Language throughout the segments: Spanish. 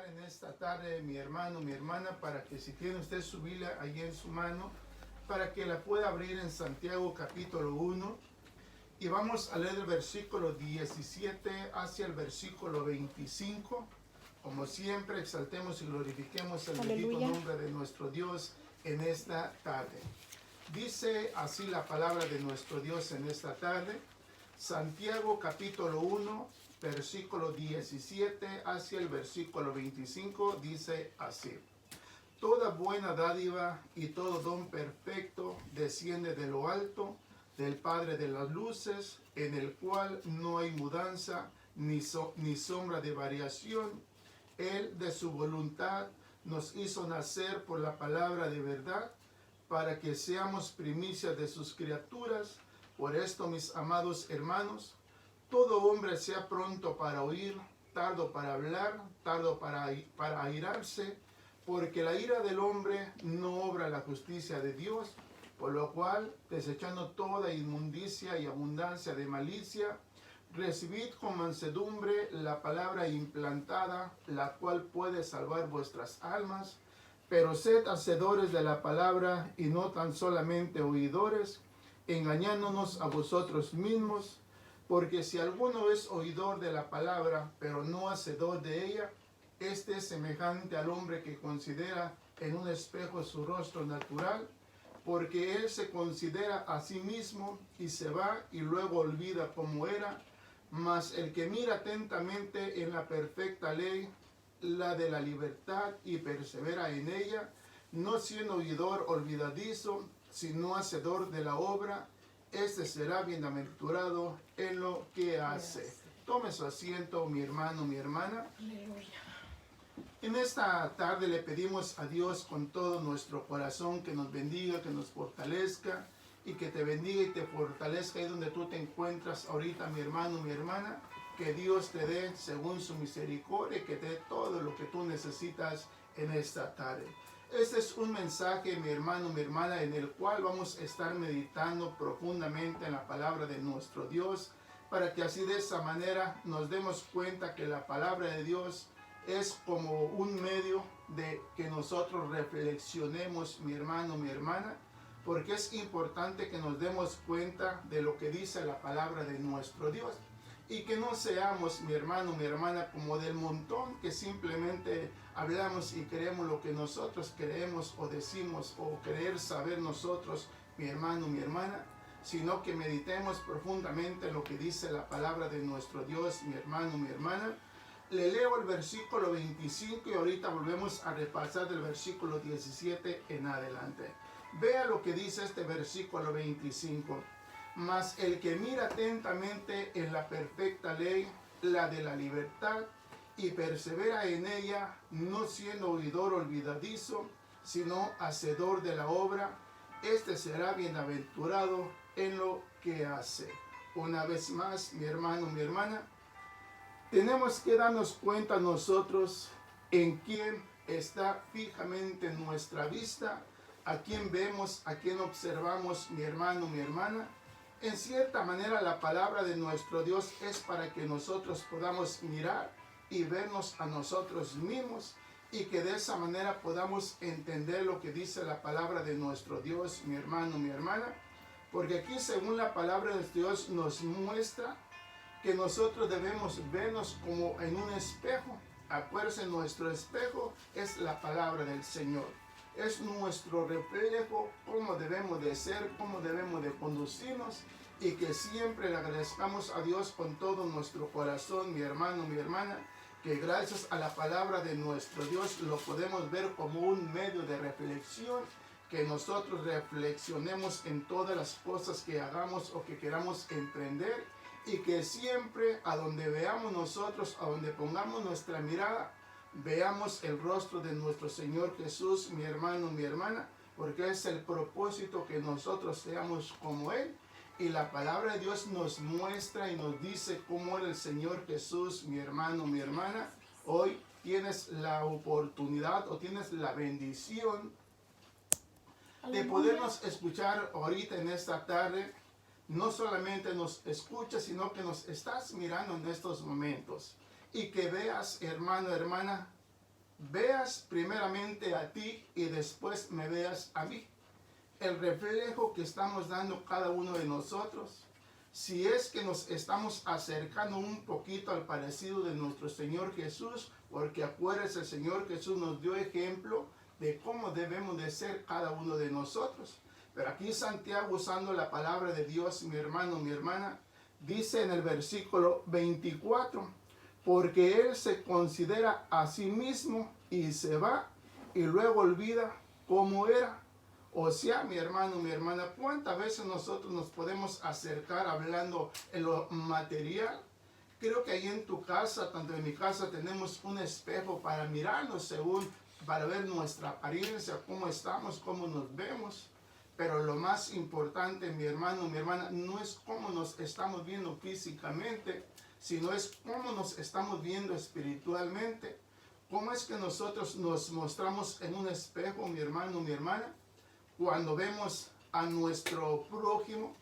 invitar en esta tarde, mi hermano, mi hermana, para que si tiene usted su Biblia ahí en su mano, para que la pueda abrir en Santiago capítulo 1. Y vamos a leer el versículo 17 hacia el versículo 25. Como siempre, exaltemos y glorifiquemos el bendito nombre de nuestro Dios en esta tarde. Dice así la palabra de nuestro Dios en esta tarde. Santiago capítulo 1, versículo 17 hacia el versículo 25, dice así. Toda buena dádiva y todo don perfecto desciende de lo alto, del Padre de las luces, en el cual no hay mudanza ni sombra de variación. Él de su voluntad nos hizo nacer por la palabra de verdad, para que seamos primicias de sus criaturas. Por esto, mis amados hermanos, todo hombre sea pronto para oír, tardo para hablar, tardo para airarse, porque la ira del hombre no obra la justicia de Dios, por lo cual, desechando toda inmundicia y abundancia de malicia, recibid con mansedumbre la palabra implantada, la cual puede salvar vuestras almas. Pero sed hacedores de la palabra y no tan solamente oidores, engañándonos a vosotros mismos, porque si alguno es oidor de la palabra, pero no hacedor de ella, este es semejante al hombre que considera en un espejo su rostro natural, porque él se considera a sí mismo y se va y luego olvida cómo era. Mas el que mira atentamente en la perfecta ley, la de la libertad, y persevera en ella, no siendo oidor olvidadizo, sino hacedor de la obra, este será bienaventurado en lo que hace. Tome su asiento, mi hermano, mi hermana. Aleluya. En esta tarde le pedimos a Dios con todo nuestro corazón que nos bendiga, que nos fortalezca, y que te bendiga y te fortalezca ahí donde tú te encuentras ahorita, mi hermano, mi hermana. Que Dios te dé según su misericordia, que te dé todo lo que tú necesitas en esta tarde. Este es un mensaje, mi hermano, mi hermana, en el cual vamos a estar meditando profundamente en la palabra de nuestro Dios, para que así de esa manera nos demos cuenta que la palabra de Dios es como un medio de que nosotros reflexionemos, mi hermano, mi hermana, porque es importante que nos demos cuenta de lo que dice la palabra de nuestro Dios. Y que no seamos, mi hermano, mi hermana, como del montón que simplemente hablamos y creemos lo que nosotros creemos o decimos o creer saber nosotros, mi hermano, mi hermana, sino que meditemos profundamente lo que dice la palabra de nuestro Dios, mi hermano, mi hermana. Le leo el versículo 25 y ahorita volvemos a repasar del versículo 17 en adelante. Vea lo que dice este versículo 25. Mas el que mira atentamente en la perfecta ley, la de la libertad, y persevera en ella, no siendo oidor olvidadizo, sino hacedor de la obra, este será bienaventurado en lo que hace. Una vez más, mi hermano, mi hermana, tenemos que darnos cuenta nosotros en quién está fijamente nuestra vista, a quién vemos, a quién observamos, mi hermano, mi hermana. En cierta manera la palabra de nuestro Dios es para que nosotros podamos mirar y vernos a nosotros mismos, y que de esa manera podamos entender lo que dice la palabra de nuestro Dios, mi hermano, mi hermana. Porque aquí, según la palabra de Dios, nos muestra que nosotros debemos vernos como en un espejo. Acuérdense, nuestro espejo es la palabra del Señor. Es nuestro reflejo, cómo debemos de ser, cómo debemos de conducirnos, y que siempre le agradezcamos a Dios con todo nuestro corazón, mi hermano, mi hermana, que gracias a la palabra de nuestro Dios lo podemos ver como un medio de reflexión, que nosotros reflexionemos en todas las cosas que hagamos o que queramos emprender, y que siempre a donde veamos nosotros, a donde pongamos nuestra mirada, veamos el rostro de nuestro Señor Jesús, mi hermano, mi hermana, porque es el propósito que nosotros seamos como Él. Y la palabra de Dios nos muestra y nos dice cómo era el Señor Jesús, mi hermano, mi hermana. Hoy tienes la oportunidad o tienes la bendición de podernos escuchar ahorita en esta tarde. No solamente nos escuchas, sino que nos estás mirando en estos momentos. Y que veas, hermano, hermana, veas primeramente a ti y después me veas a mí. El reflejo que estamos dando cada uno de nosotros, si es que nos estamos acercando un poquito al parecido de nuestro Señor Jesús, porque acuérdense, el Señor Jesús nos dio ejemplo de cómo debemos de ser cada uno de nosotros. Pero aquí Santiago, usando la palabra de Dios, mi hermano, mi hermana, dice en el versículo 24, porque él se considera a sí mismo y se va y luego olvida cómo era. O sea, mi hermano, mi hermana, ¿cuántas veces nosotros nos podemos acercar hablando en lo material? Creo que ahí en tu casa, tanto en mi casa, tenemos un espejo para mirarnos para ver nuestra apariencia, cómo estamos, cómo nos vemos. Pero lo más importante, mi hermano, mi hermana, no es cómo nos estamos viendo físicamente, sino es cómo nos estamos viendo espiritualmente. ¿Cómo es que nosotros nos mostramos en un espejo, mi hermano, mi hermana? Cuando vemos a nuestro prójimo,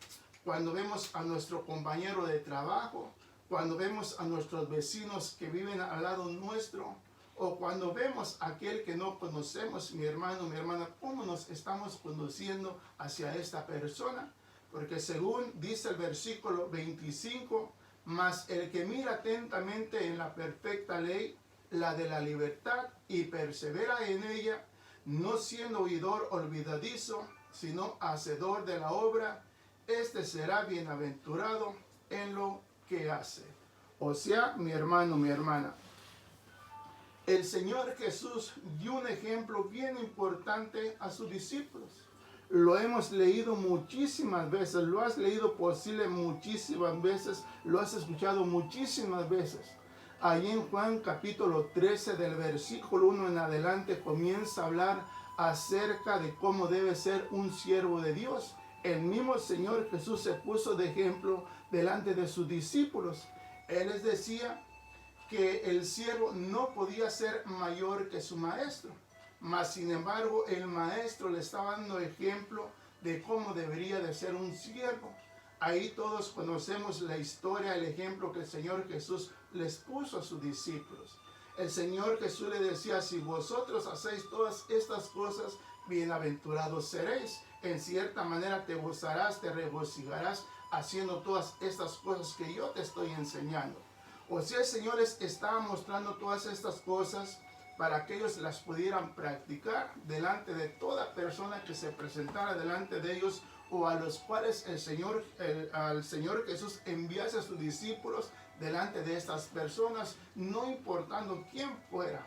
cuando vemos a nuestro compañero de trabajo, cuando vemos a nuestros vecinos que viven al lado nuestro, o cuando vemos a aquel que no conocemos, mi hermano, mi hermana, ¿cómo nos estamos conduciendo hacia esta persona? Porque según dice el versículo 25, mas el que mira atentamente en la perfecta ley, la de la libertad, y persevera en ella, no siendo oidor olvidadizo, sino hacedor de la obra, este será bienaventurado en lo que hace. O sea, mi hermano, mi hermana, el Señor Jesús dio un ejemplo bien importante a sus discípulos. Lo hemos leído muchísimas veces, lo has leído posible muchísimas veces, lo has escuchado muchísimas veces. Allí en Juan capítulo 13 del versículo 1 en adelante comienza a hablar acerca de cómo debe ser un siervo de Dios. El mismo Señor Jesús se puso de ejemplo delante de sus discípulos. Él les decía que el siervo no podía ser mayor que su maestro, mas sin embargo el maestro le estaba dando ejemplo de cómo debería de ser un siervo. Ahí todos conocemos la historia, el ejemplo que el Señor Jesús les puso a sus discípulos. El Señor Jesús le decía, si vosotros hacéis todas estas cosas, bienaventurados seréis. En cierta manera te gozarás, te regocijarás haciendo todas estas cosas que yo te estoy enseñando. O sea, el Señor les estaba mostrando todas estas cosas para que ellos las pudieran practicar delante de toda persona que se presentara delante de ellos, o a los cuales al Señor Jesús enviase a sus discípulos delante de estas personas, no importando quién fuera.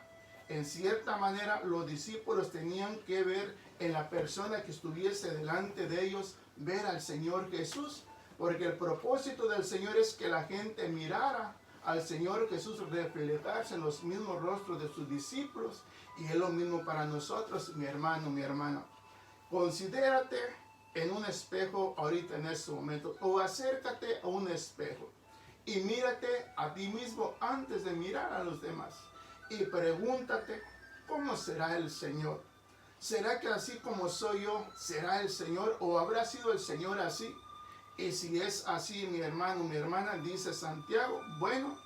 En cierta manera, los discípulos tenían que ver en la persona que estuviese delante de ellos, ver al Señor Jesús, porque el propósito del Señor es que la gente mirara al Señor Jesús reflejarse en los mismos rostros de sus discípulos, y es lo mismo para nosotros, mi hermano, mi hermana. Considérate en un espejo ahorita en este momento, o acércate a un espejo y mírate a ti mismo antes de mirar a los demás, y pregúntate, ¿cómo será el Señor? ¿Será que así como soy yo, será el Señor, o habrá sido el Señor así? Y si es así, mi hermano, mi hermana, dice Santiago, bueno,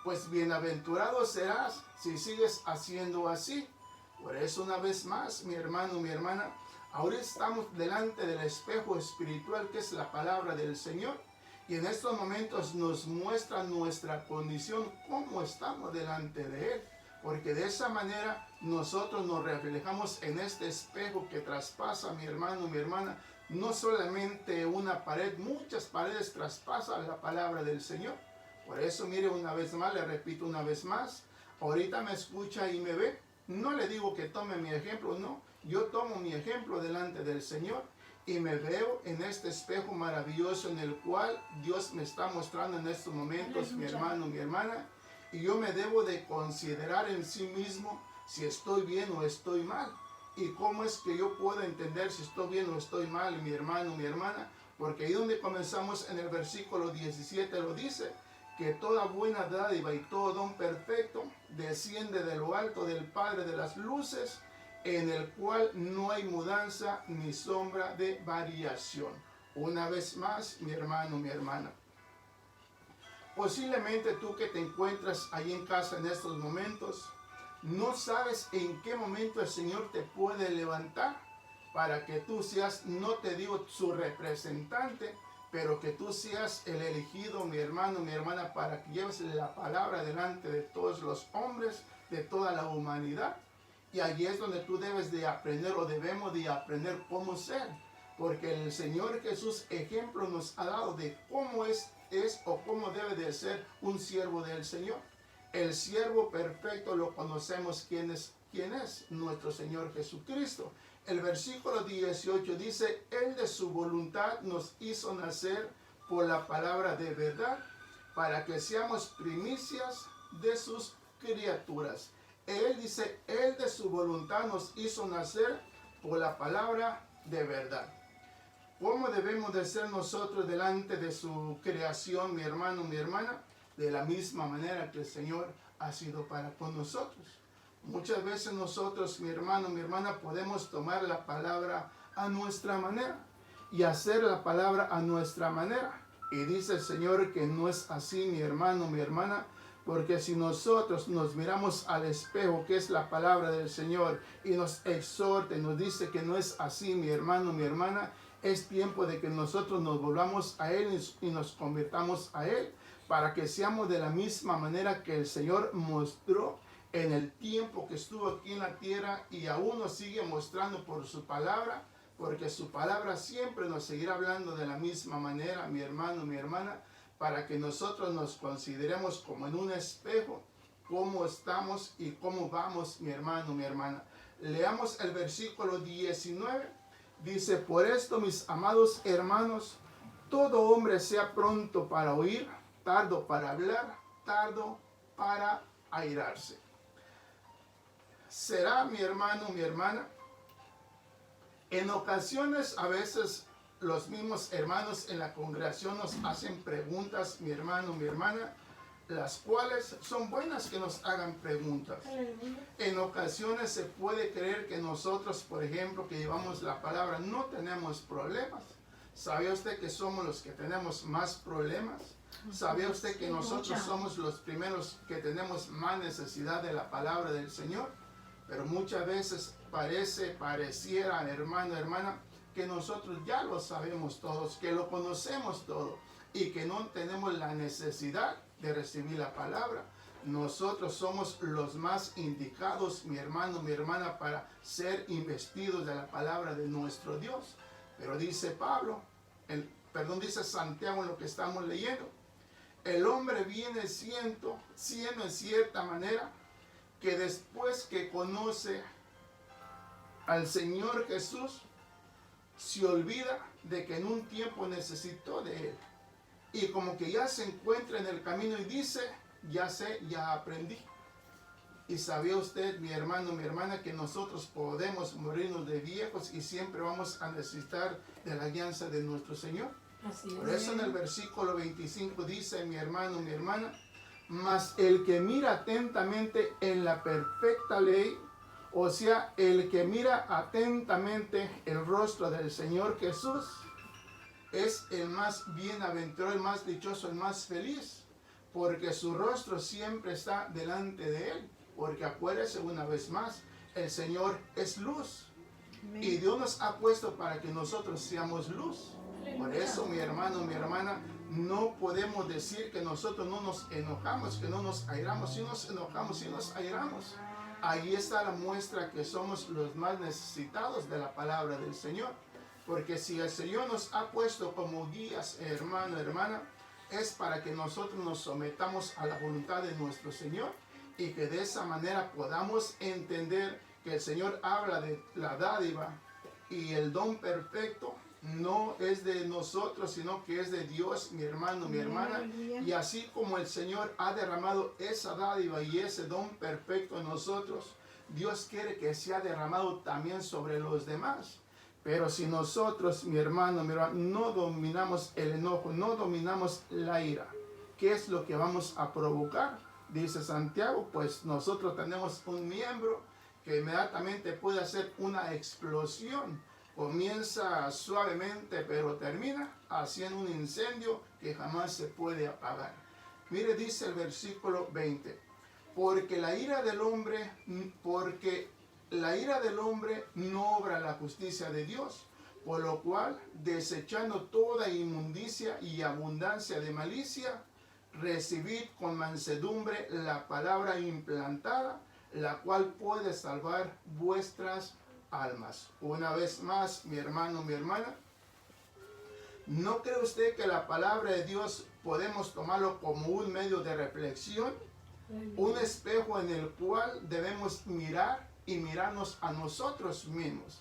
pues bienaventurado serás si sigues haciendo así. Por eso, una vez más, mi hermano, mi hermana, ahora estamos delante del espejo espiritual que es la palabra del Señor. Y en estos momentos nos muestra nuestra condición, cómo estamos delante de Él. Porque de esa manera nosotros nos reflejamos en este espejo que traspasa, mi hermano, mi hermana, no solamente una pared, muchas paredes traspasan la palabra del Señor. Por eso, mire, una vez más, le repito una vez más, ahorita me escucha y me ve. No le digo que tome mi ejemplo, no. Yo tomo mi ejemplo delante del Señor y me veo en este espejo maravilloso en el cual Dios me está mostrando en estos momentos, mi hermano, mi hermana. Y yo me debo de considerar en sí mismo si estoy bien o estoy mal. ¿Y cómo es que yo puedo entender si estoy bien o estoy mal, mi hermano, mi hermana? Porque ahí donde comenzamos en el versículo 17 lo dice, que toda buena dádiva y todo don perfecto desciende de lo alto del Padre de las luces, en el cual no hay mudanza ni sombra de variación. Una vez más, mi hermano, mi hermana. Posiblemente tú que te encuentras ahí en casa en estos momentos, No sabes en qué momento el Señor te puede levantar para que tú seas, no te digo su representante, pero que tú seas el elegido, mi hermano, mi hermana, para que lleves la palabra delante de todos los hombres, de toda la humanidad. Y allí es donde tú debes de aprender o debemos de aprender cómo ser. Porque el Señor Jesús ejemplo nos ha dado de cómo es o cómo debe de ser un siervo del Señor. El siervo perfecto lo conocemos quién es nuestro Señor Jesucristo. El versículo 18 dice, Él de su voluntad nos hizo nacer por la palabra de verdad, para que seamos primicias de sus criaturas. Él dice, Él de su voluntad nos hizo nacer por la palabra de verdad. ¿Cómo debemos de ser nosotros delante de su creación, mi hermano, mi hermana? De la misma manera que el Señor ha sido para con nosotros. Muchas veces nosotros, mi hermano, mi hermana, podemos tomar la palabra a nuestra manera y hacer la palabra a nuestra manera. Y dice el Señor que no es así, mi hermano, mi hermana, porque si nosotros nos miramos al espejo, que es la palabra del Señor, y nos exhorta y nos dice que no es así, mi hermano, mi hermana, es tiempo de que nosotros nos volvamos a Él y nos convirtamos a Él, para que seamos de la misma manera que el Señor mostró en el tiempo que estuvo aquí en la tierra y aún nos sigue mostrando por su palabra, porque su palabra siempre nos seguirá hablando de la misma manera, mi hermano, mi hermana, para que nosotros nos consideremos como en un espejo, cómo estamos y cómo vamos, mi hermano, mi hermana. Leamos el versículo 19. Dice, por esto, mis amados hermanos, todo hombre sea pronto para oír, tardo para hablar, tardo para airarse. ¿Será, mi hermano, mi hermana? En ocasiones, a veces, los mismos hermanos en la congregación nos hacen preguntas, mi hermano, mi hermana, las cuales son buenas que nos hagan preguntas. En ocasiones se puede creer que nosotros, por ejemplo, que llevamos la palabra, no tenemos problemas. ¿Sabía usted que somos los que tenemos más problemas? ¿Sabía usted que nosotros somos los primeros que tenemos más necesidad de la palabra del Señor? Pero muchas veces pareciera, hermano, hermana, que nosotros ya lo sabemos todos, que lo conocemos todo y que no tenemos la necesidad de recibir la palabra. Nosotros somos los más indicados, mi hermano, mi hermana, para ser investidos de la palabra de nuestro Dios. Pero dice Pablo, dice Santiago en lo que estamos leyendo, el hombre viene siendo en cierta manera que después que conoce al Señor Jesús, se olvida de que en un tiempo necesitó de Él. Y como que ya se encuentra en el camino y dice, ya sé, ya aprendí. Y sabía usted, mi hermano, mi hermana, que nosotros podemos morirnos de viejos y siempre vamos a necesitar de la guianza de nuestro Señor. Así es. Por eso en el versículo 25 dice, mi hermano, mi hermana, mas el que mira atentamente en la perfecta ley, o sea, el que mira atentamente el rostro del Señor Jesús, es el más bienaventurado, el más dichoso, el más feliz, porque su rostro siempre está delante de él. Porque acuérdese una vez más, el Señor es luz. Amén. Y Dios nos ha puesto para que nosotros seamos luz. Por eso, mi hermano, mi hermana, no podemos decir que nosotros no nos enojamos, que no nos airamos. Si nos enojamos, si nos airamos, ahí está la muestra que somos los más necesitados de la palabra del Señor. Porque si el Señor nos ha puesto como guías, hermano, hermana, es para que nosotros nos sometamos a la voluntad de nuestro Señor y que de esa manera podamos entender que el Señor habla de la dádiva y el don perfecto no es de nosotros, sino que es de Dios, mi hermano, mi hermana. Y así como el Señor ha derramado esa dádiva y ese don perfecto en nosotros, Dios quiere que sea derramado también sobre los demás. Pero si nosotros, mi hermano, no dominamos el enojo, no dominamos la ira, ¿qué es lo que vamos a provocar? Dice Santiago, pues nosotros tenemos un miembro que inmediatamente puede hacer una explosión. Comienza suavemente, pero termina haciendo un incendio que jamás se puede apagar. Mire, dice el versículo 20. Porque la ira del hombre no obra la justicia de Dios, por lo cual, desechando toda inmundicia y abundancia de malicia, recibid con mansedumbre la palabra implantada, la cual puede salvar vuestras almas. Una vez más, mi hermano, mi hermana, ¿no cree usted que la palabra de Dios podemos tomarlo como un medio de reflexión? Un espejo en el cual debemos mirar y mirarnos a nosotros mismos.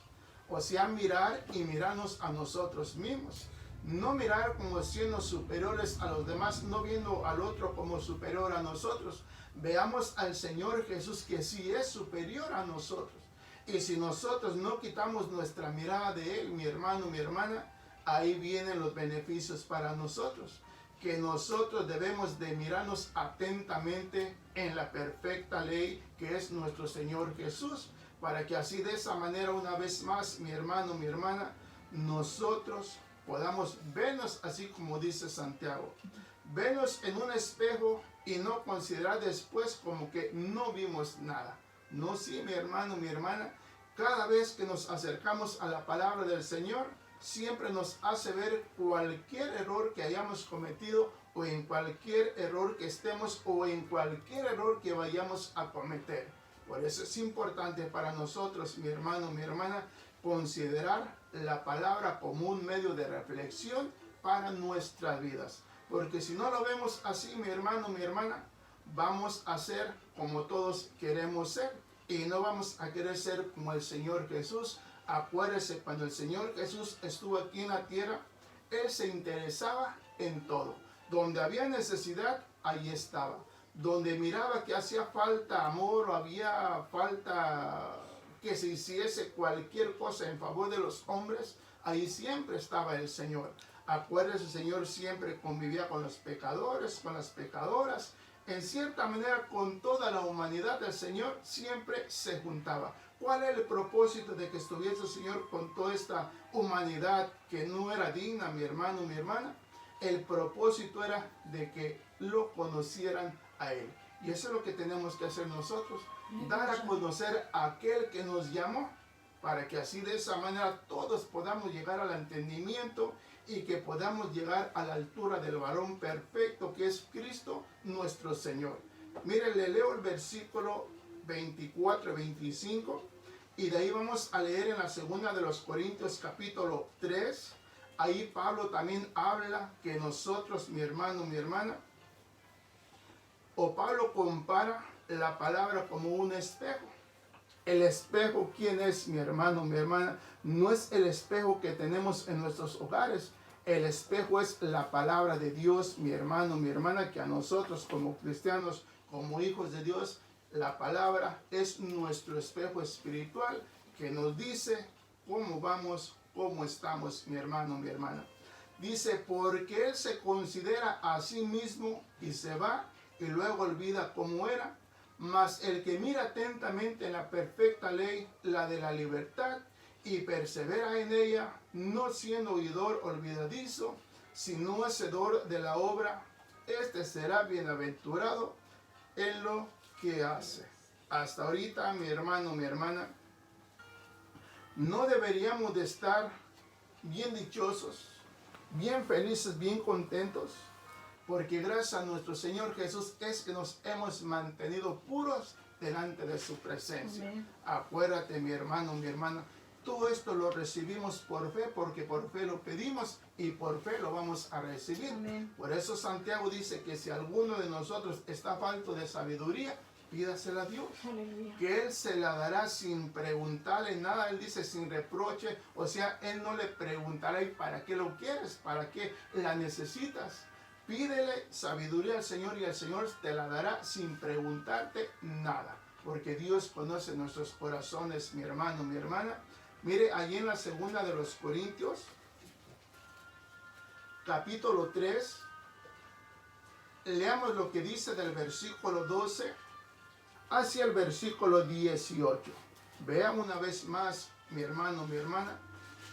O sea, mirar y mirarnos a nosotros mismos. No mirar como siendo superiores a los demás, no viendo al otro como superior a nosotros. Veamos al Señor Jesús, que sí es superior a nosotros. Y si nosotros no quitamos nuestra mirada de Él, mi hermano, mi hermana, ahí vienen los beneficios para nosotros. Que nosotros debemos de mirarnos atentamente en la perfecta ley que es nuestro Señor Jesús, para que así de esa manera, una vez más, mi hermano, mi hermana, nosotros podamos vernos así como dice Santiago. Vernos en un espejo y no considerar después como que no vimos nada. No, sí, mi hermano, mi hermana, cada vez que nos acercamos a la palabra del Señor, siempre nos hace ver cualquier error que hayamos cometido, o en cualquier error que estemos, o en cualquier error que vayamos a cometer. Por eso es importante para nosotros, mi hermano, mi hermana, considerar la palabra como un medio de reflexión para nuestras vidas. Porque si no lo vemos así, mi hermano, mi hermana, vamos a ser como todos queremos ser, y no vamos a querer ser como el Señor Jesús. Acuérdese, cuando el Señor Jesús estuvo aquí en la tierra, Él se interesaba en todo. Donde había necesidad, ahí estaba. Donde miraba que hacía falta amor, o había falta que se hiciese cualquier cosa en favor de los hombres, ahí siempre estaba el Señor. Acuérdese, el Señor siempre convivía con los pecadores, con las pecadoras. En cierta manera, con toda la humanidad del Señor siempre se juntaba. ¿Cuál era el propósito de que estuviese el Señor con toda esta humanidad que no era digna, mi hermano, mi hermana? El propósito era de que lo conocieran a Él. Y eso es lo que tenemos que hacer nosotros. Dar a conocer a aquel que nos llamó, para que así de esa manera todos podamos llegar al entendimiento y que podamos llegar a la altura del varón perfecto que es Cristo nuestro Señor. Mire, le leo el versículo 24 y 25, y de ahí vamos a leer en la segunda de los Corintios capítulo 3. Ahí Pablo también habla que nosotros, mi hermano, mi hermana, o Pablo compara la palabra como un espejo. El espejo, ¿quién es, mi hermano, mi hermana? No es el espejo que tenemos en nuestros hogares. El espejo es la palabra de Dios, mi hermano, mi hermana, que a nosotros como cristianos, como hijos de Dios, la palabra es nuestro espejo espiritual que nos dice cómo vamos, cómo estamos, mi hermano, mi hermana. Dice, porque él se considera a sí mismo y se va y luego olvida cómo era. Mas el que mira atentamente en la perfecta ley, la de la libertad, y persevera en ella, no siendo oidor olvidadizo, sino hacedor de la obra, este será bienaventurado en lo que hace. Hasta ahorita, mi hermano, mi hermana, no deberíamos de estar bien dichosos, bien felices, bien contentos, porque gracias a nuestro Señor Jesús es que nos hemos mantenido puros delante de su presencia. Amén. Acuérdate, mi hermano, mi hermana, todo esto lo recibimos por fe, porque por fe lo pedimos y por fe lo vamos a recibir. Amén. Por eso Santiago dice que si alguno de nosotros está falto de sabiduría, pídasela a Dios. Aleluya. Que Él se la dará sin preguntarle nada. Él dice sin reproche. O sea, Él no le preguntará, ¿y para qué lo quieres? ¿Para qué la necesitas? Pídele sabiduría al Señor y el Señor te la dará sin preguntarte nada. Porque Dios conoce nuestros corazones, mi hermano, mi hermana. Mire, allí en la segunda de los Corintios, capítulo 3, leamos lo que dice del versículo 12 hacia el versículo 18. Veamos una vez más, mi hermano, mi hermana,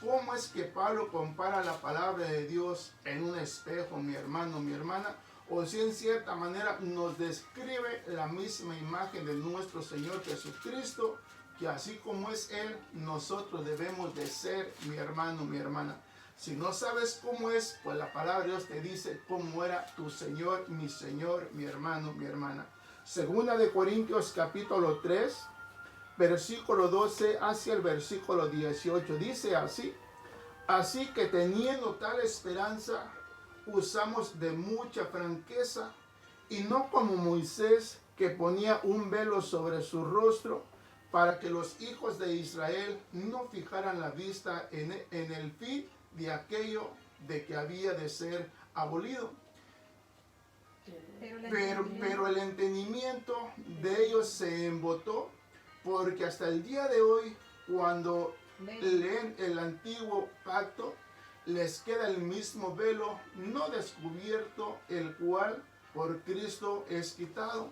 cómo es que Pablo compara la palabra de Dios en un espejo, mi hermano, mi hermana, o si en cierta manera nos describe la misma imagen de nuestro Señor Jesucristo, que así como es Él, nosotros debemos de ser, mi hermano, mi hermana. Si no sabes cómo es, pues la palabra de Dios te dice cómo era tu Señor, mi hermano, mi hermana. Segunda de Corintios capítulo 3, versículo 12 hacia el versículo 18, dice así: así que teniendo tal esperanza, usamos de mucha franqueza, y no como Moisés, que ponía un velo sobre su rostro, para que los hijos de Israel no fijaran la vista en el fin de aquello de que había de ser abolido. Pero el entendimiento de ellos se embotó, porque hasta el día de hoy, cuando leen el antiguo pacto, les queda el mismo velo no descubierto, el cual por Cristo es quitado.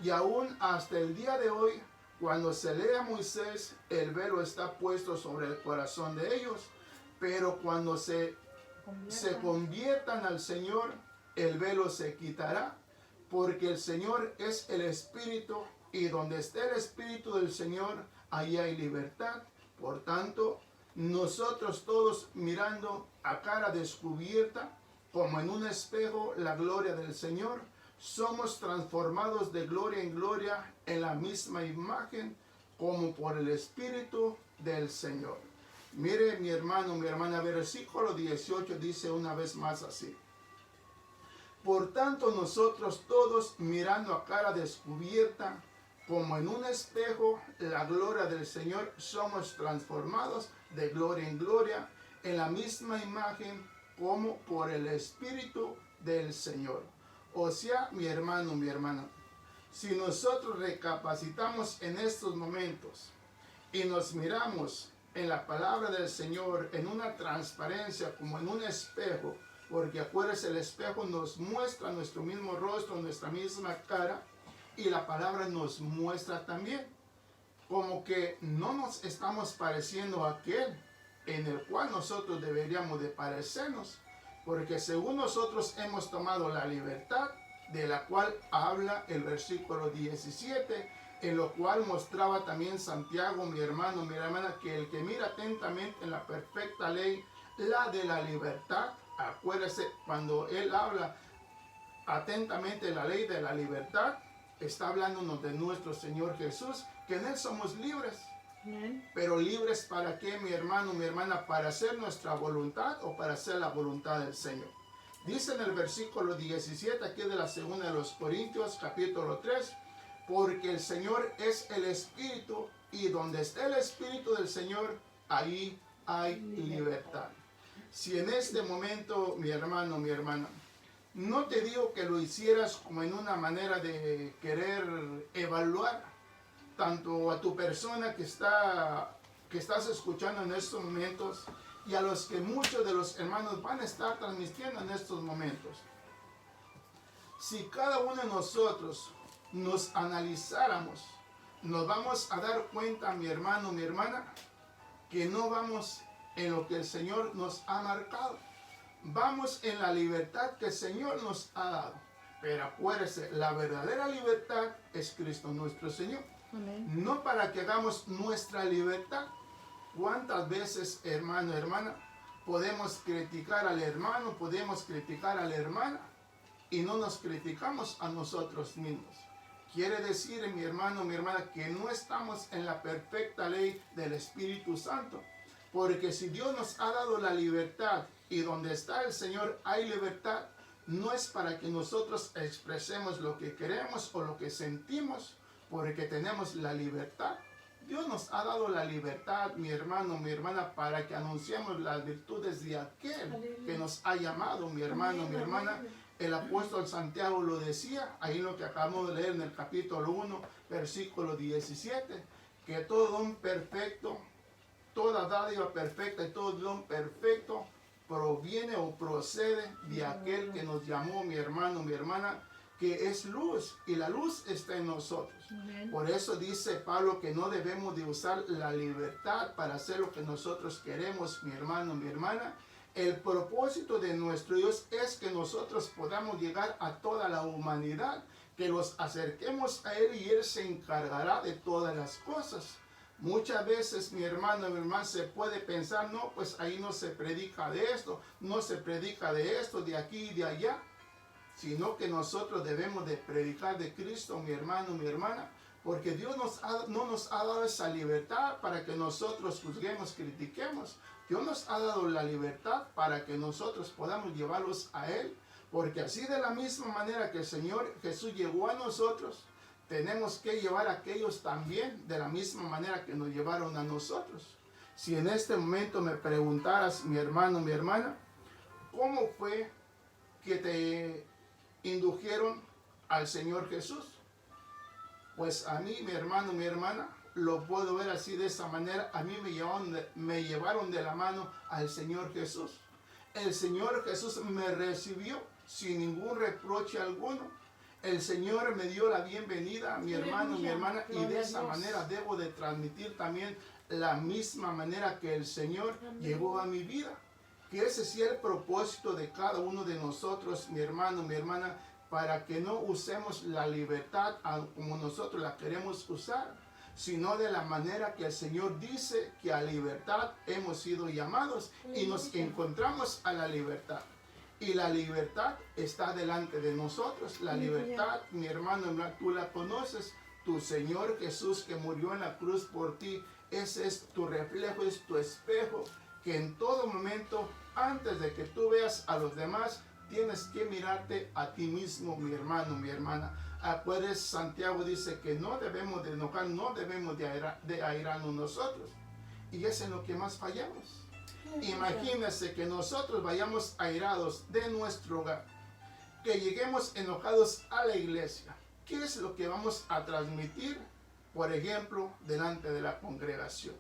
Y aún hasta el día de hoy, cuando se lee a Moisés, el velo está puesto sobre el corazón de ellos. Pero cuando se conviertan al Señor, el velo se quitará, porque el Señor es el Espíritu, y donde esté el Espíritu del Señor, ahí hay libertad. Por tanto, nosotros todos, mirando a cara descubierta, como en un espejo, la gloria del Señor, somos transformados de gloria en gloria en la misma imagen, como por el Espíritu del Señor. Mire, mi hermano, mi hermana, versículo 18 dice una vez más así: por tanto, nosotros todos, mirando a cara descubierta, como en un espejo, la gloria del Señor, somos transformados de gloria en gloria en la misma imagen, como por el Espíritu del Señor. O sea, mi hermano, mi hermana, si nosotros recapacitamos en estos momentos y nos miramos en la palabra del Señor, en una transparencia, como en un espejo, porque acuérdense, el espejo nos muestra nuestro mismo rostro, nuestra misma cara, y la palabra nos muestra también, como que no nos estamos pareciendo a aquel en el cual nosotros deberíamos de parecernos, porque según nosotros hemos tomado la libertad, de la cual habla el versículo 17, en lo cual mostraba también Santiago, mi hermano, mi hermana, que el que mira atentamente en la perfecta ley, la de la libertad, acuérdese, cuando él habla atentamente de la ley de la libertad, está hablándonos de nuestro Señor Jesús, que en Él somos libres. Amén. Pero libres ¿para qué, mi hermano, mi hermana? ¿Para hacer nuestra voluntad o para hacer la voluntad del Señor? Dice en el versículo 17, aquí de la segunda de los Corintios, capítulo 3, porque el Señor es el Espíritu, y donde está el Espíritu del Señor, ahí hay libertad. Si en este momento, mi hermano, mi hermana, no te digo que lo hicieras como en una manera de querer evaluar tanto a tu persona que estás escuchando en estos momentos, y a los que muchos de los hermanos van a estar transmitiendo en estos momentos. Si cada uno de nosotros nos analizáramos, nos vamos a dar cuenta, mi hermano, mi hermana, que no vamos en lo que el Señor nos ha marcado. Vamos en la libertad que el Señor nos ha dado. Pero acuérdese, la verdadera libertad es Cristo nuestro Señor. Amén. No para que hagamos nuestra libertad. ¿Cuántas veces, hermano, hermana, podemos criticar al hermano, podemos criticar a la hermana, y no nos criticamos a nosotros mismos? Quiere decir, mi hermano, mi hermana, que no estamos en la perfecta ley del Espíritu Santo. Porque si Dios nos ha dado la libertad, y donde está el Señor hay libertad, no es para que nosotros expresemos lo que queremos o lo que sentimos, porque tenemos la libertad. Dios nos ha dado la libertad, mi hermano, mi hermana, para que anunciemos las virtudes de aquel que nos ha llamado, mi hermano, mi hermana. El apóstol Santiago lo decía, ahí lo que acabamos de leer en el capítulo 1, versículo 17, que todo don perfecto, toda dádiva perfecta y todo don perfecto proviene o procede de aquel que nos llamó, mi hermano, mi hermana, que es luz, y la luz está en nosotros. Por eso dice Pablo que no debemos de usar la libertad para hacer lo que nosotros queremos, mi hermano, mi hermana, El propósito de nuestro Dios es que nosotros podamos llegar a toda la humanidad, que los acerquemos a Él y Él se encargará de todas las cosas. Muchas veces, mi hermano, mi hermana, se puede pensar, no, pues ahí no se predica de esto, no se predica de esto, de aquí y de allá, sino que nosotros debemos de predicar de Cristo, mi hermano, mi hermana, porque Dios no nos ha dado esa libertad para que nosotros juzguemos, critiquemos. Dios nos ha dado la libertad para que nosotros podamos llevarlos a Él, porque así de la misma manera que el Señor Jesús llegó a nosotros, tenemos que llevar a aquellos también de la misma manera que nos llevaron a nosotros. Si en este momento me preguntaras, mi hermano, mi hermana, ¿cómo fue que te indujeron al Señor Jesús? Pues a mí, mi hermano, mi hermana, lo puedo ver así de esa manera. A mí me llevaron de la mano al Señor Jesús. El Señor Jesús me recibió sin ningún reproche alguno. El Señor me dio la bienvenida, mi hermano, mi hermana, y de esa manera debo de transmitir también la misma manera que el Señor llegó a mi vida. Que ese sea el propósito de cada uno de nosotros, mi hermano, mi hermana, para que no usemos la libertad como nosotros la queremos usar, sino de la manera que el Señor dice que a libertad hemos sido llamados y nos encontramos a la libertad. Y la libertad está delante de nosotros. La libertad, mi hermano, tú la conoces. Tu Señor Jesús que murió en la cruz por ti, ese es tu reflejo, es tu espejo, que en todo momento, antes de que tú veas a los demás, tienes que mirarte a ti mismo, mi hermano, mi hermana. Acuérdense, Santiago dice que no debemos de enojar, no debemos de airarnos nosotros. Y es en lo que más fallamos. Imagínense que nosotros vayamos airados de nuestro hogar, que lleguemos enojados a la iglesia. ¿Qué es lo que vamos a transmitir, por ejemplo, delante de la congregación?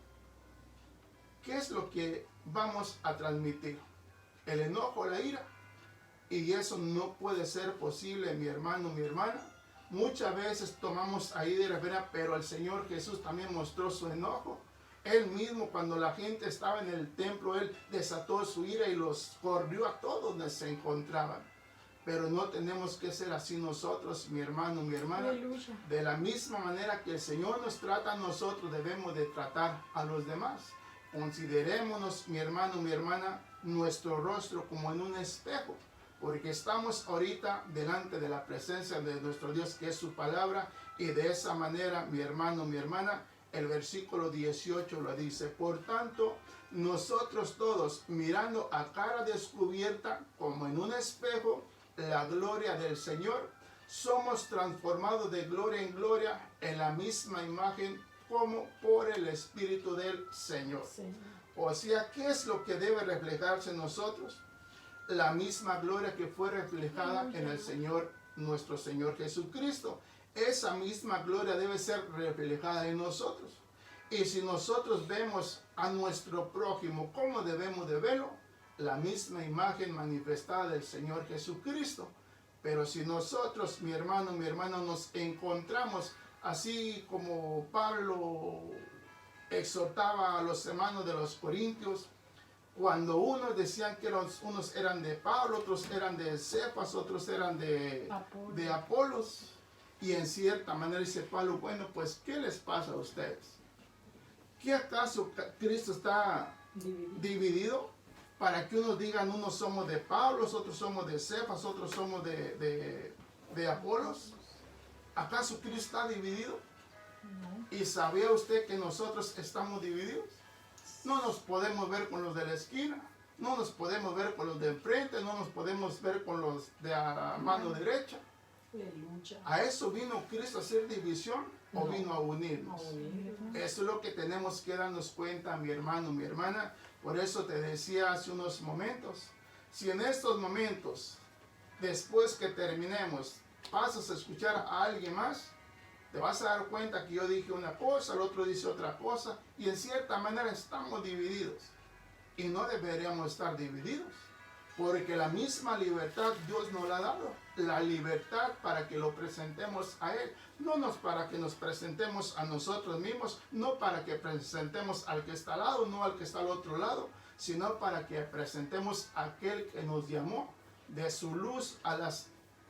¿Qué es lo que vamos a transmitir? El enojo, la ira. Y eso no puede ser posible, mi hermano, mi hermana. Muchas veces tomamos ahí de referencia, pero el Señor Jesús también mostró su enojo. Él mismo, cuando la gente estaba en el templo, Él desató su ira y los corrió a todos donde se encontraban. Pero no tenemos que ser así nosotros, mi hermano, mi hermana. Aleluya. De la misma manera que el Señor nos trata a nosotros, debemos de tratar a los demás. Considerémonos, mi hermano, mi hermana, nuestro rostro como en un espejo. Porque estamos ahorita delante de la presencia de nuestro Dios, que es su palabra. Y de esa manera, mi hermano, mi hermana, el versículo 18 lo dice. Por tanto, nosotros todos, mirando a cara descubierta, como en un espejo, la gloria del Señor, somos transformados de gloria en gloria en la misma imagen como por el Espíritu del Señor. O sea, ¿qué es lo que debe reflejarse en nosotros? La misma gloria que fue reflejada en el Señor, nuestro Señor Jesucristo. Esa misma gloria debe ser reflejada en nosotros. Y si nosotros vemos a nuestro prójimo, ¿cómo debemos de verlo? La misma imagen manifestada del Señor Jesucristo. Pero si nosotros, mi hermano, mi hermana, nos encontramos así como Pablo exhortaba a los hermanos de los Corintios, cuando unos decían que unos eran de Pablo, otros eran de Cefas, otros eran de Apolos. Y en cierta manera dice Pablo, bueno, pues, ¿qué les pasa a ustedes? ¿Qué acaso Cristo está dividido? Para que unos digan, unos somos de Pablo, otros somos de Cefas, otros somos de Apolos. ¿Acaso Cristo está dividido? No. ¿Y sabía usted que nosotros estamos divididos? No nos podemos ver con los de la esquina, no nos podemos ver con los de enfrente, no nos podemos ver con los de la mano derecha. Aleluya. ¿A eso vino Cristo a hacer división o vino a unirnos? Eso es lo que tenemos que darnos cuenta, mi hermano, mi hermana. Por eso te decía hace unos momentos, si en estos momentos, después que terminemos, pasas a escuchar a alguien más, te vas a dar cuenta que yo dije una cosa, el otro dice otra cosa, y en cierta manera estamos divididos. Y no deberíamos estar divididos. Porque la misma libertad Dios nos la ha dado. La libertad para que lo presentemos a Él. No nos para que nos presentemos a nosotros mismos. No para que presentemos al que está al lado, no al que está al otro lado. Sino para que presentemos a aquel que nos llamó de su luz a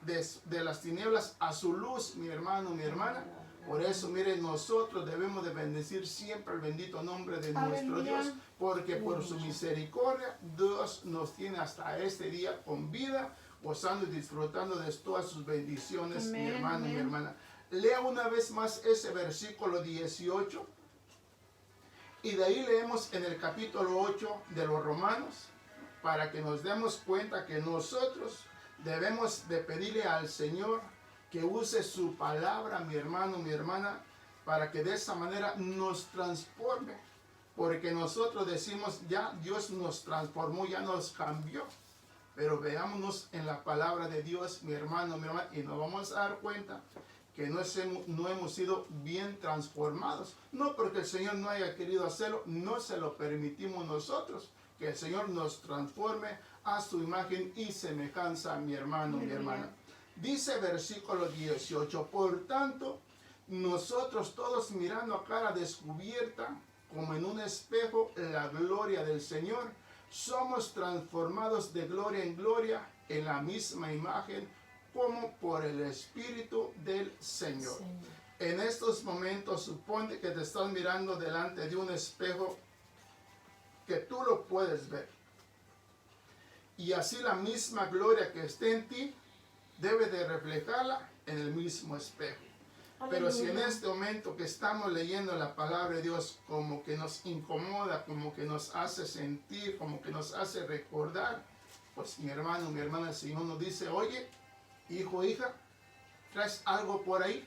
de las tinieblas a su luz, mi hermano, mi hermana. Por eso, miren, nosotros debemos de bendecir siempre el bendito nombre de nuestro Dios, porque por su misericordia Dios nos tiene hasta este día con vida, gozando y disfrutando de todas sus bendiciones, mi hermano, mi hermana. Lea una vez más ese versículo 18 y de ahí leemos en el capítulo 8 de los Romanos, para que nos demos cuenta que nosotros debemos de pedirle al Señor que use su palabra, mi hermano, mi hermana, para que de esa manera nos transforme. Porque nosotros decimos, ya Dios nos transformó, ya nos cambió. Pero veámonos en la palabra de Dios, mi hermano, mi hermana, y nos vamos a dar cuenta que no hemos sido bien transformados. No porque el Señor no haya querido hacerlo, no se lo permitimos nosotros. Que el Señor nos transforme a su imagen y semejanza, mi hermano, mi hermana. Dice versículo 18, por tanto, nosotros todos mirando a cara descubierta, como en un espejo, la gloria del Señor, somos transformados de gloria en gloria en la misma imagen, como por el Espíritu del Señor. En estos momentos, supone que te estás mirando delante de un espejo que tú lo puedes ver. Y así la misma gloria que esté en ti, debe de reflejarla en el mismo espejo. Pero si en este momento que estamos leyendo la palabra de Dios como que nos incomoda, como que nos hace sentir, como que nos hace recordar, pues mi hermano, mi hermana, el Señor nos dice, oye, hijo, hija, traes algo por ahí,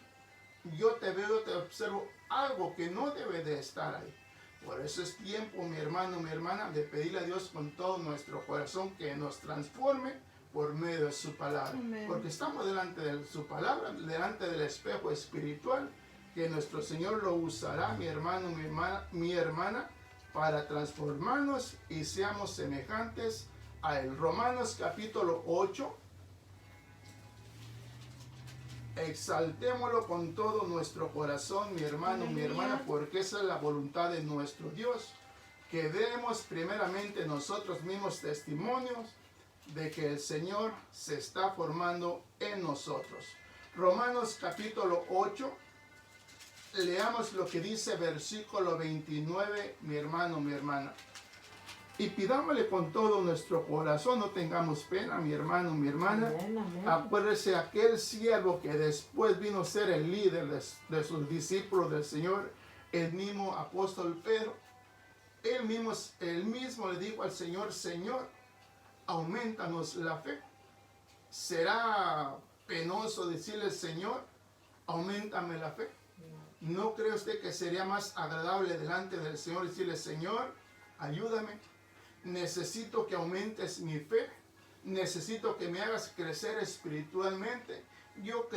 yo te veo, te observo algo que no debe de estar ahí. Por eso es tiempo, mi hermano, mi hermana, de pedirle a Dios con todo nuestro corazón que nos transforme por medio de su palabra. Amén. Porque estamos delante de su palabra, delante del espejo espiritual, que nuestro Señor lo usará, mi hermano, mi hermana, para transformarnos y seamos semejantes a Él. Romanos capítulo 8. Exaltémoslo con todo nuestro corazón, mi hermano, mi hermana, porque esa es la voluntad de nuestro Dios. Que demos primeramente nosotros mismos testimonios de que el Señor se está formando en nosotros. Romanos capítulo 8, leamos lo que dice versículo 29, mi hermano, mi hermana. Y pidámosle con todo nuestro corazón, no tengamos pena, mi hermano, mi hermana. Amén, amén. Acuérdese aquel siervo que después vino a ser el líder de sus discípulos del Señor, el mismo apóstol Pedro. Él mismo le dijo al Señor, Señor, aumentanos la fe. ¿Será penoso decirle, Señor, aumentame la fe? ¿No cree usted que sería más agradable delante del Señor decirle, Señor, ayúdame? Necesito que aumentes mi fe. Necesito que me hagas crecer espiritualmente. Yo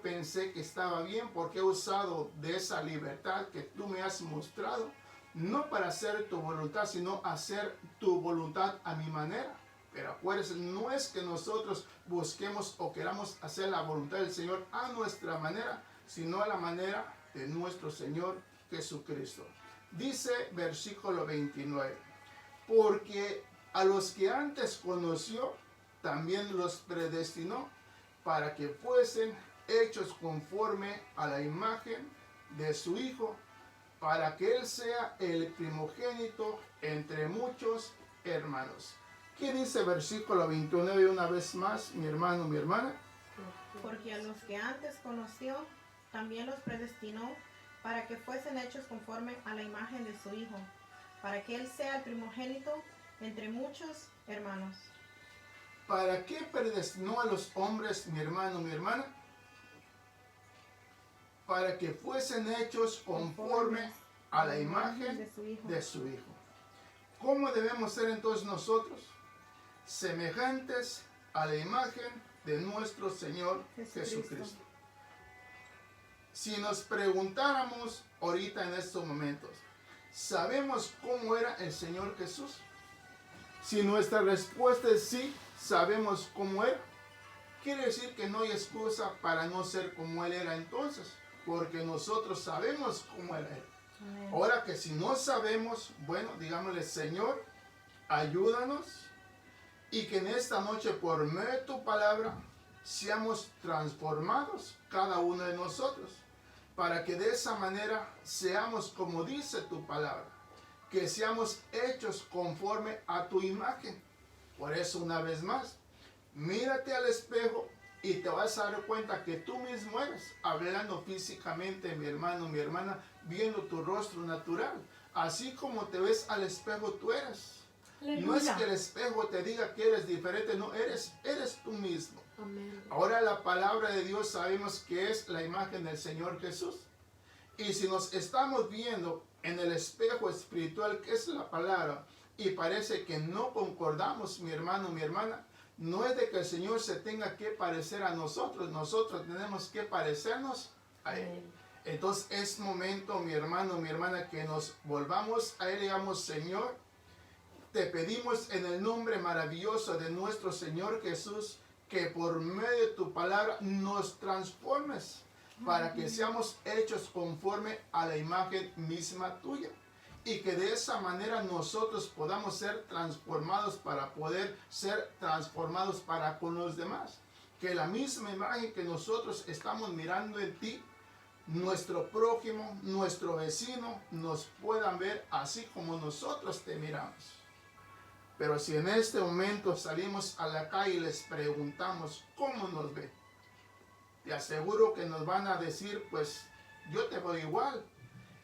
pensé que estaba bien porque he usado de esa libertad que tú me has mostrado. No para hacer tu voluntad, sino hacer tu voluntad a mi manera. Pero acuérdense, no es que nosotros busquemos o queramos hacer la voluntad del Señor a nuestra manera, sino a la manera de nuestro Señor Jesucristo. Dice versículo 29, porque a los que antes conoció, también los predestinó para que fuesen hechos conforme a la imagen de su Hijo, para que Él sea el primogénito entre muchos hermanos. ¿Qué dice versículo 29 una vez más, mi hermano, mi hermana? Porque a los que antes conoció, también los predestinó para que fuesen hechos conforme a la imagen de su Hijo, para que Él sea el primogénito entre muchos hermanos. ¿Para qué predestinó a los hombres, mi hermano, mi hermana? Para que fuesen hechos conforme a la imagen de su Hijo. ¿Cómo debemos ser entonces nosotros? Semejantes a la imagen de nuestro Señor Jesucristo. Si nos preguntáramos ahorita en estos momentos, ¿sabemos cómo era el Señor Jesús? Si nuestra respuesta es sí, sabemos cómo era, quiere decir que no hay excusa para no ser como Él era entonces, porque nosotros sabemos cómo era Él. Amén. Ahora que si no sabemos, bueno, digámosle, Señor, ayúdanos y que en esta noche por medio de tu palabra seamos transformados cada uno de nosotros, para que de esa manera seamos como dice tu palabra, que seamos hechos conforme a tu imagen. Por eso una vez más, mírate al espejo y te vas a dar cuenta que tú mismo eres, hablando físicamente, mi hermano, mi hermana, viendo tu rostro natural. Así como te ves al espejo, tú eres. No es que el espejo te diga que eres diferente, no, eres tú mismo. Amén. Ahora la palabra de Dios sabemos que es la imagen del Señor Jesús. Y si nos estamos viendo en el espejo espiritual que es la palabra y parece que no concordamos, mi hermano, mi hermana, no es de que el Señor se tenga que parecer a nosotros, nosotros tenemos que parecernos a Él. Entonces es momento, mi hermano, mi hermana, que nos volvamos a Él y digamos, Señor, te pedimos en el nombre maravilloso de nuestro Señor Jesús, que por medio de tu palabra nos transformes para que seamos hechos conforme a la imagen misma tuya. Y que de esa manera nosotros podamos ser transformados para poder ser transformados para con los demás. Que la misma imagen que nosotros estamos mirando en ti, nuestro prójimo, nuestro vecino, nos puedan ver así como nosotros te miramos. Pero si en este momento salimos a la calle y les preguntamos cómo nos ve, te aseguro que nos van a decir, pues yo te veo igual.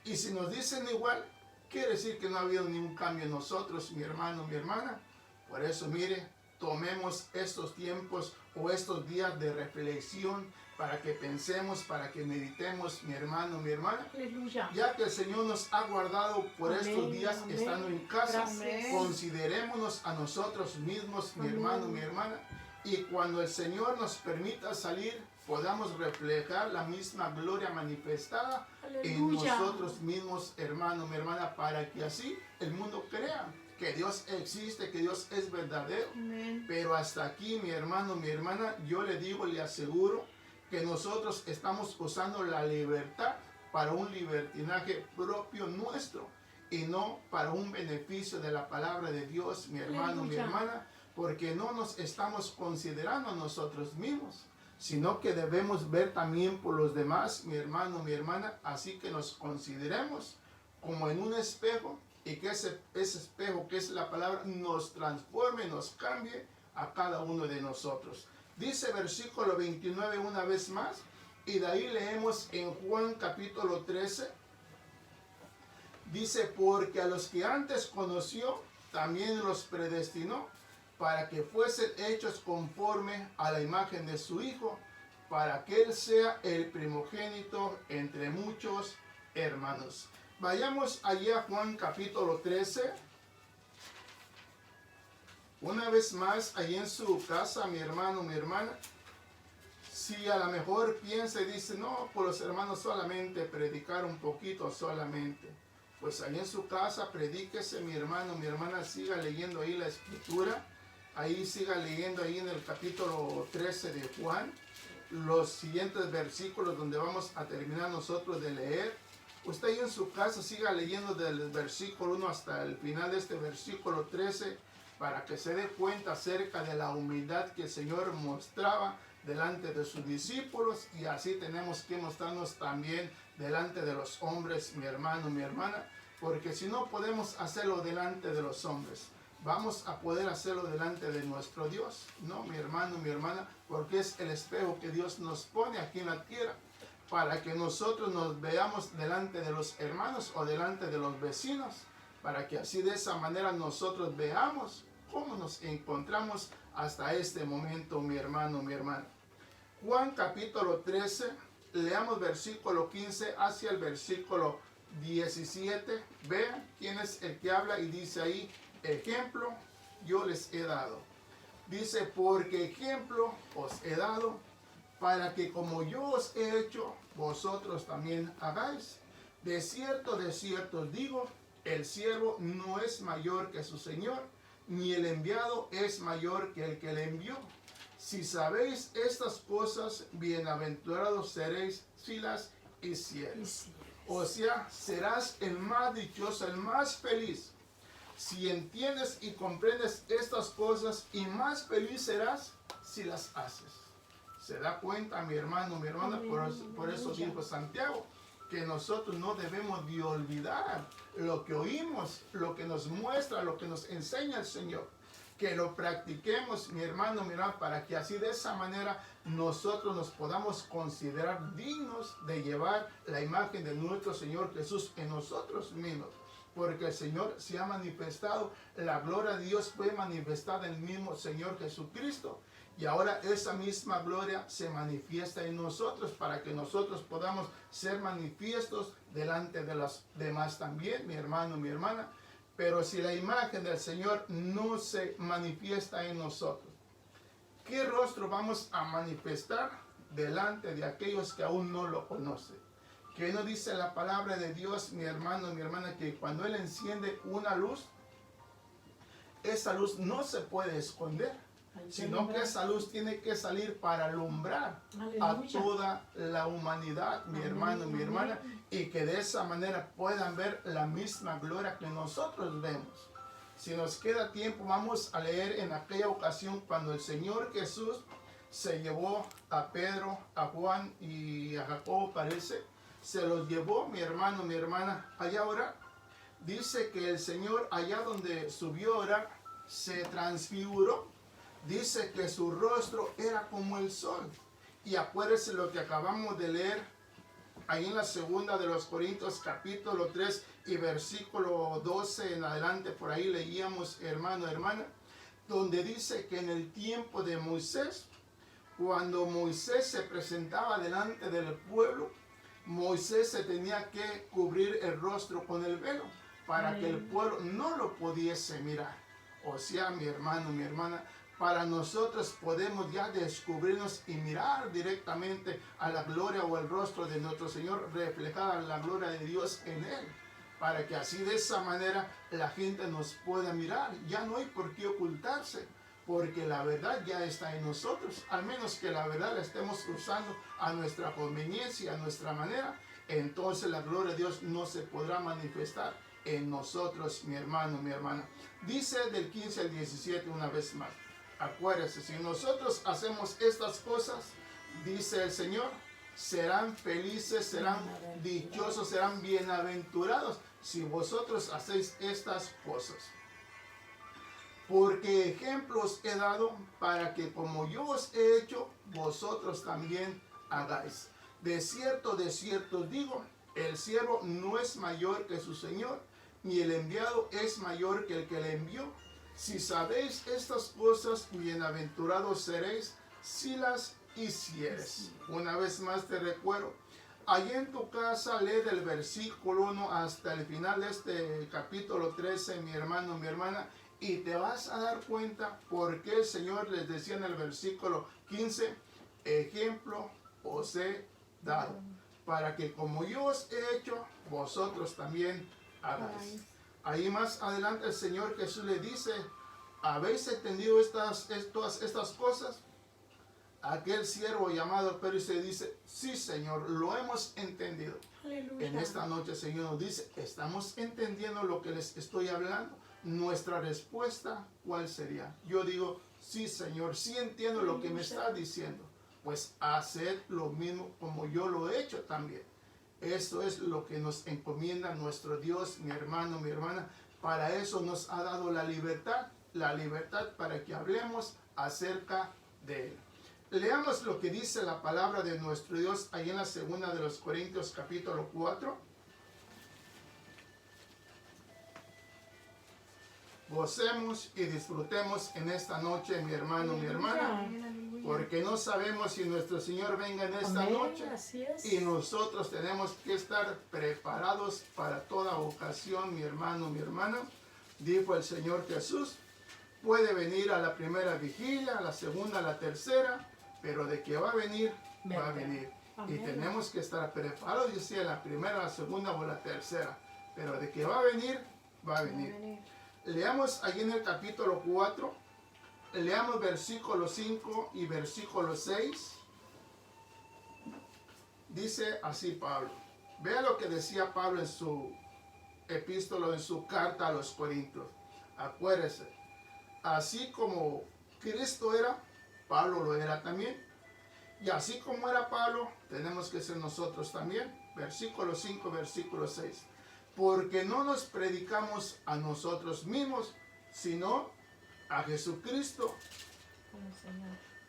Y si nos dicen igual, quiere decir que no ha habido ningún cambio en nosotros, mi hermano, mi hermana. Por eso, mire, tomemos estos tiempos o estos días de reflexión para que pensemos, para que meditemos, mi hermano, mi hermana. Aleluya. Ya que el Señor nos ha guardado por Amén, estos días amén. estando en casa, Gracias. considerémonos a nosotros mismos, mi Amén. hermano, mi hermana. Y cuando el Señor nos permita salir, podamos reflejar la misma gloria manifestada en Aleluya. nosotros mismos, hermano, mi hermana, para que así el mundo crea que Dios existe, que Dios es verdadero. Amén. Pero hasta aquí, mi hermano, mi hermana, yo le digo, le aseguro que nosotros estamos usando la libertad para un libertinaje propio nuestro y no para un beneficio de la palabra de Dios, mi hermano, mi Aleluya. hermana, porque no nos estamos considerando a nosotros mismos, sino que debemos ver también por los demás, mi hermano, mi hermana, así que nos consideremos como en un espejo y que ese espejo que es la palabra nos transforme, nos cambie a cada uno de nosotros. Dice versículo 29 una vez más, y de ahí leemos en Juan capítulo 13, dice, porque a los que antes conoció, también los predestinó, para que fuesen hechos conforme a la imagen de su Hijo, para que Él sea el primogénito entre muchos hermanos. Vayamos allí a Juan capítulo 13. Una vez más, allí en su casa, mi hermano, mi hermana, si a lo mejor piensa y dice, no, por los hermanos solamente predicar un poquito solamente, pues allí en su casa, predíquese, mi hermano, mi hermana, siga leyendo ahí la escritura, ahí siga leyendo ahí en el capítulo 13 de Juan, los siguientes versículos donde vamos a terminar nosotros de leer. Usted ahí en su casa siga leyendo del versículo 1 hasta el final de este versículo 13, para que se dé cuenta acerca de la humildad que el Señor mostraba delante de sus discípulos, y así tenemos que mostrarnos también delante de los hombres, mi hermano, mi hermana, porque si no podemos hacerlo delante de los hombres, vamos a poder hacerlo delante de nuestro Dios, ¿no, mi hermano, mi hermana? Porque es el espejo que Dios nos pone aquí en la tierra, para que nosotros nos veamos delante de los hermanos o delante de los vecinos, para que así de esa manera nosotros veamos cómo nos encontramos hasta este momento, mi hermano, mi hermana. Juan capítulo 13, leamos versículo 15 hacia el versículo 17. Vean quién es el que habla y dice ahí, ejemplo yo les he dado. Dice, porque ejemplo os he dado, para que como yo os he hecho, vosotros también hagáis. De cierto os digo, el siervo no es mayor que su señor, ni el enviado es mayor que el que le envió. Si sabéis estas cosas, bienaventurados seréis si las hicieres. O sea, serás el más dichoso, el más feliz. Si entiendes y comprendes estas cosas, y más feliz serás si las haces. ¿Se da cuenta, mi hermano, mi hermana? Por eso dijo Santiago, que nosotros no debemos de olvidar lo que oímos, lo que nos muestra, lo que nos enseña el Señor. Que lo practiquemos, mi hermano, mi hermana, para que así de esa manera nosotros nos podamos considerar dignos de llevar la imagen de nuestro Señor Jesús en nosotros mismos. Porque el Señor se ha manifestado, la gloria de Dios fue manifestada en el mismo Señor Jesucristo. Y ahora esa misma gloria se manifiesta en nosotros para que nosotros podamos ser manifiestos delante de los demás también, mi hermano, mi hermana. Pero si la imagen del Señor no se manifiesta en nosotros, ¿qué rostro vamos a manifestar delante de aquellos que aún no lo conocen? ¿Qué nos dice la palabra de Dios, mi hermano, mi hermana? Que cuando Él enciende una luz, esa luz no se puede esconder, sino que esa luz tiene que salir para alumbrar a toda la humanidad, mi hermano, mi hermana, y que de esa manera puedan ver la misma gloria que nosotros vemos. Si nos queda tiempo, vamos a leer en aquella ocasión cuando el Señor Jesús se llevó a Pedro, a Juan y a Jacobo, parece, se los llevó, mi hermano, mi hermana, allá a orar. Dice que el Señor, allá donde subió a orar, se transfiguró. Dice que su rostro era como el sol. Y acuérdense lo que acabamos de leer ahí en la segunda de los Corintios, capítulo 3 y versículo 12 en adelante, por ahí leíamos, hermano, hermana, donde dice que en el tiempo de Moisés, cuando Moisés se presentaba delante del pueblo, Moisés se tenía que cubrir el rostro con el velo para que el pueblo no lo pudiese mirar. O sea, mi hermano, mi hermana, para nosotros podemos ya descubrirnos y mirar directamente a la gloria o el rostro de nuestro Señor, reflejada la gloria de Dios en Él, para que así de esa manera la gente nos pueda mirar. Ya no hay por qué ocultarse, porque la verdad ya está en nosotros. Al menos que la verdad la estemos usando a nuestra conveniencia, a nuestra manera, entonces la gloria de Dios no se podrá manifestar en nosotros, mi hermano, mi hermana. Dice del 15 al 17 una vez más. Acuérdense, si nosotros hacemos estas cosas, dice el Señor, serán felices, serán dichosos, serán bienaventurados si vosotros hacéis estas cosas. Porque ejemplos he dado para que como yo os he hecho, vosotros también hagáis. De cierto os digo, el siervo no es mayor que su Señor, ni el enviado es mayor que el que le envió. Si sabéis estas cosas, bienaventurados seréis si las hicieres. Una vez más te recuerdo, allí en tu casa lee del versículo 1 hasta el final de este capítulo 13, mi hermano, mi hermana, y te vas a dar cuenta por qué el Señor les decía en el versículo 15, ejemplo os he dado, para que como yo os he hecho, vosotros también hagáis. Ahí más adelante el Señor Jesús le dice, ¿habéis entendido estas cosas? Aquel siervo llamado Pedro se dice, sí Señor, lo hemos entendido. Aleluya. En esta noche el Señor nos dice, ¿estamos entendiendo lo que les estoy hablando? Nuestra respuesta, ¿cuál sería? Yo digo, sí Señor, sí entiendo lo que me está diciendo. Pues haced lo mismo como yo lo he hecho también. Esto es lo que nos encomienda nuestro Dios, mi hermano, mi hermana. Para eso nos ha dado la libertad para que hablemos acerca de Él. Leamos lo que dice la palabra de nuestro Dios ahí en la segunda de los Corintios capítulo 4. Gocemos y disfrutemos en esta noche, mi hermano, mi hermana, porque no sabemos si nuestro Señor venga en esta noche, y nosotros tenemos que estar preparados para toda ocasión, mi hermano, mi hermana. Dijo el Señor Jesús, puede venir a la primera vigilia, a la segunda, a la tercera, pero de que va a venir, va a venir. Y tenemos que estar preparados, decía, la primera, la segunda o la tercera, pero de que va a venir, va a venir. Leamos allí en el capítulo 4, leamos versículo 5 y versículo 6. Dice así Pablo. Vea lo que decía Pablo en su epístola, en su carta a los Corintios. Acuérdese, así como Cristo era, Pablo lo era también. Y así como era Pablo, tenemos que ser nosotros también. Versículo 5, versículo 6. Porque no nos predicamos a nosotros mismos, sino a Jesucristo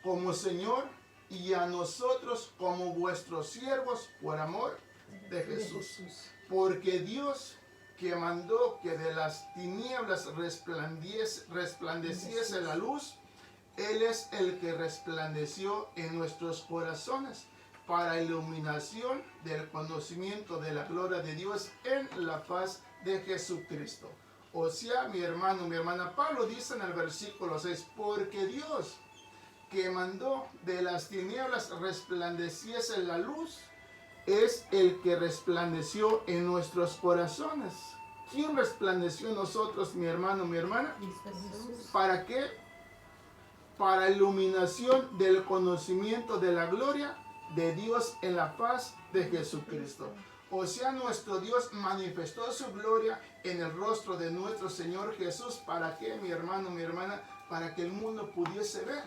como Señor y a nosotros como vuestros siervos por amor de Jesús. Porque Dios, que mandó que de las tinieblas resplandeciese la luz, Él es el que resplandeció en nuestros corazones para iluminación del conocimiento de la gloria de Dios en la faz de Jesucristo. O sea, mi hermano, mi hermana, Pablo dice en el versículo 6, porque Dios, que mandó de las tinieblas resplandeciese la luz, es el que resplandeció en nuestros corazones. ¿Quién resplandeció en nosotros, mi hermano, mi hermana? Jesús. ¿Para qué? Para iluminación del conocimiento de la gloria de Dios en la faz de Jesucristo. O sea, nuestro Dios manifestó su gloria en el rostro de nuestro Señor Jesús. ¿Para qué, mi hermano, mi hermana? Para que el mundo pudiese ver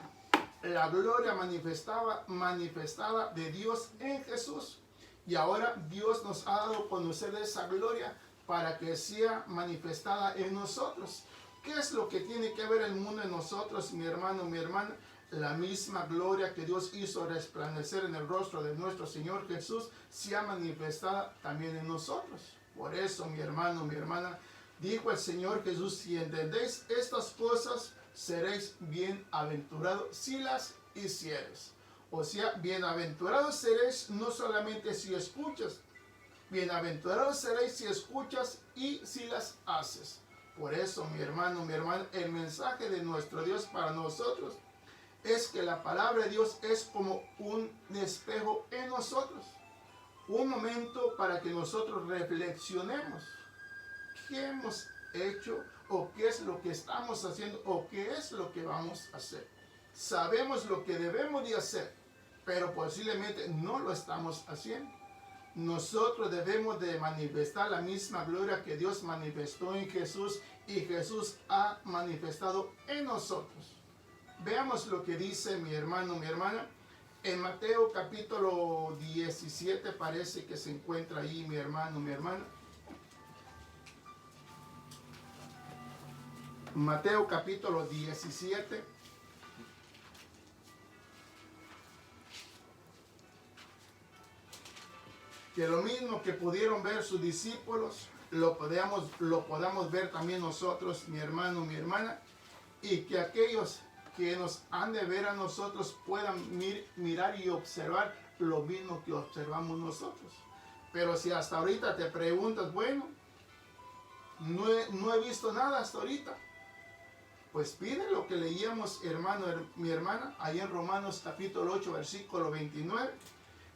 la gloria manifestada de Dios en Jesús. Y ahora Dios nos ha dado a conocer esa gloria para que sea manifestada en nosotros. ¿Qué es lo que tiene que ver el mundo en nosotros, mi hermano, mi hermana? La misma gloria que Dios hizo resplandecer en el rostro de nuestro Señor Jesús sea manifestada también en nosotros. Por eso, mi hermano, mi hermana, dijo el Señor Jesús, si entendéis estas cosas, seréis bienaventurados si las hicieres. O sea, bienaventurados seréis no solamente si escuchas, bienaventurados seréis si escuchas y si las haces. Por eso, mi hermano, mi hermana, el mensaje de nuestro Dios para nosotros es que la palabra de Dios es como un espejo en nosotros. Un momento para que nosotros reflexionemos. ¿Qué hemos hecho o qué es lo que estamos haciendo o qué es lo que vamos a hacer? Sabemos lo que debemos de hacer, pero posiblemente no lo estamos haciendo. Nosotros debemos de manifestar la misma gloria que Dios manifestó en Jesús y Jesús ha manifestado en nosotros. Veamos lo que dice mi hermano, mi hermana. En Mateo capítulo 17 parece que se encuentra ahí mi hermano, mi hermana. Mateo capítulo 17. Que lo mismo que pudieron ver sus discípulos, lo podamos ver también nosotros, mi hermano, mi hermana, y que aquellos que nos han de ver a nosotros puedan mirar y observar lo mismo que observamos nosotros. Pero si hasta ahorita te preguntas, bueno, no he visto nada hasta ahorita, pues pide lo que leíamos, hermano, mi hermana, ahí en Romanos capítulo 8, versículo 29,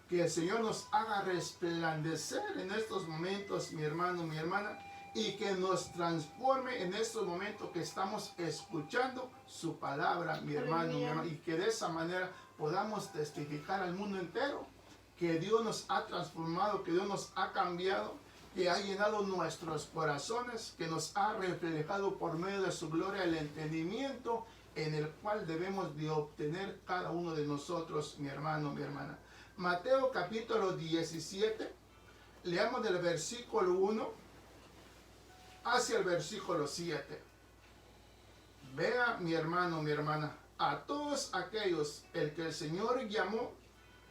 que el Señor nos haga resplandecer en estos momentos, mi hermano, mi hermana, y que nos transforme en estos momentos que estamos escuchando su palabra, mi hermano, mi hermana, y que de esa manera podamos testificar al mundo entero que Dios nos ha transformado, que Dios nos ha cambiado, que ha llenado nuestros corazones, que nos ha reflejado por medio de su gloria el entendimiento en el cual debemos de obtener cada uno de nosotros, mi hermano, mi hermana. Mateo capítulo 17, leamos del versículo 1 hacia el versículo 7. Vea, mi hermano, mi hermana, a todos aquellos el que el Señor llamó,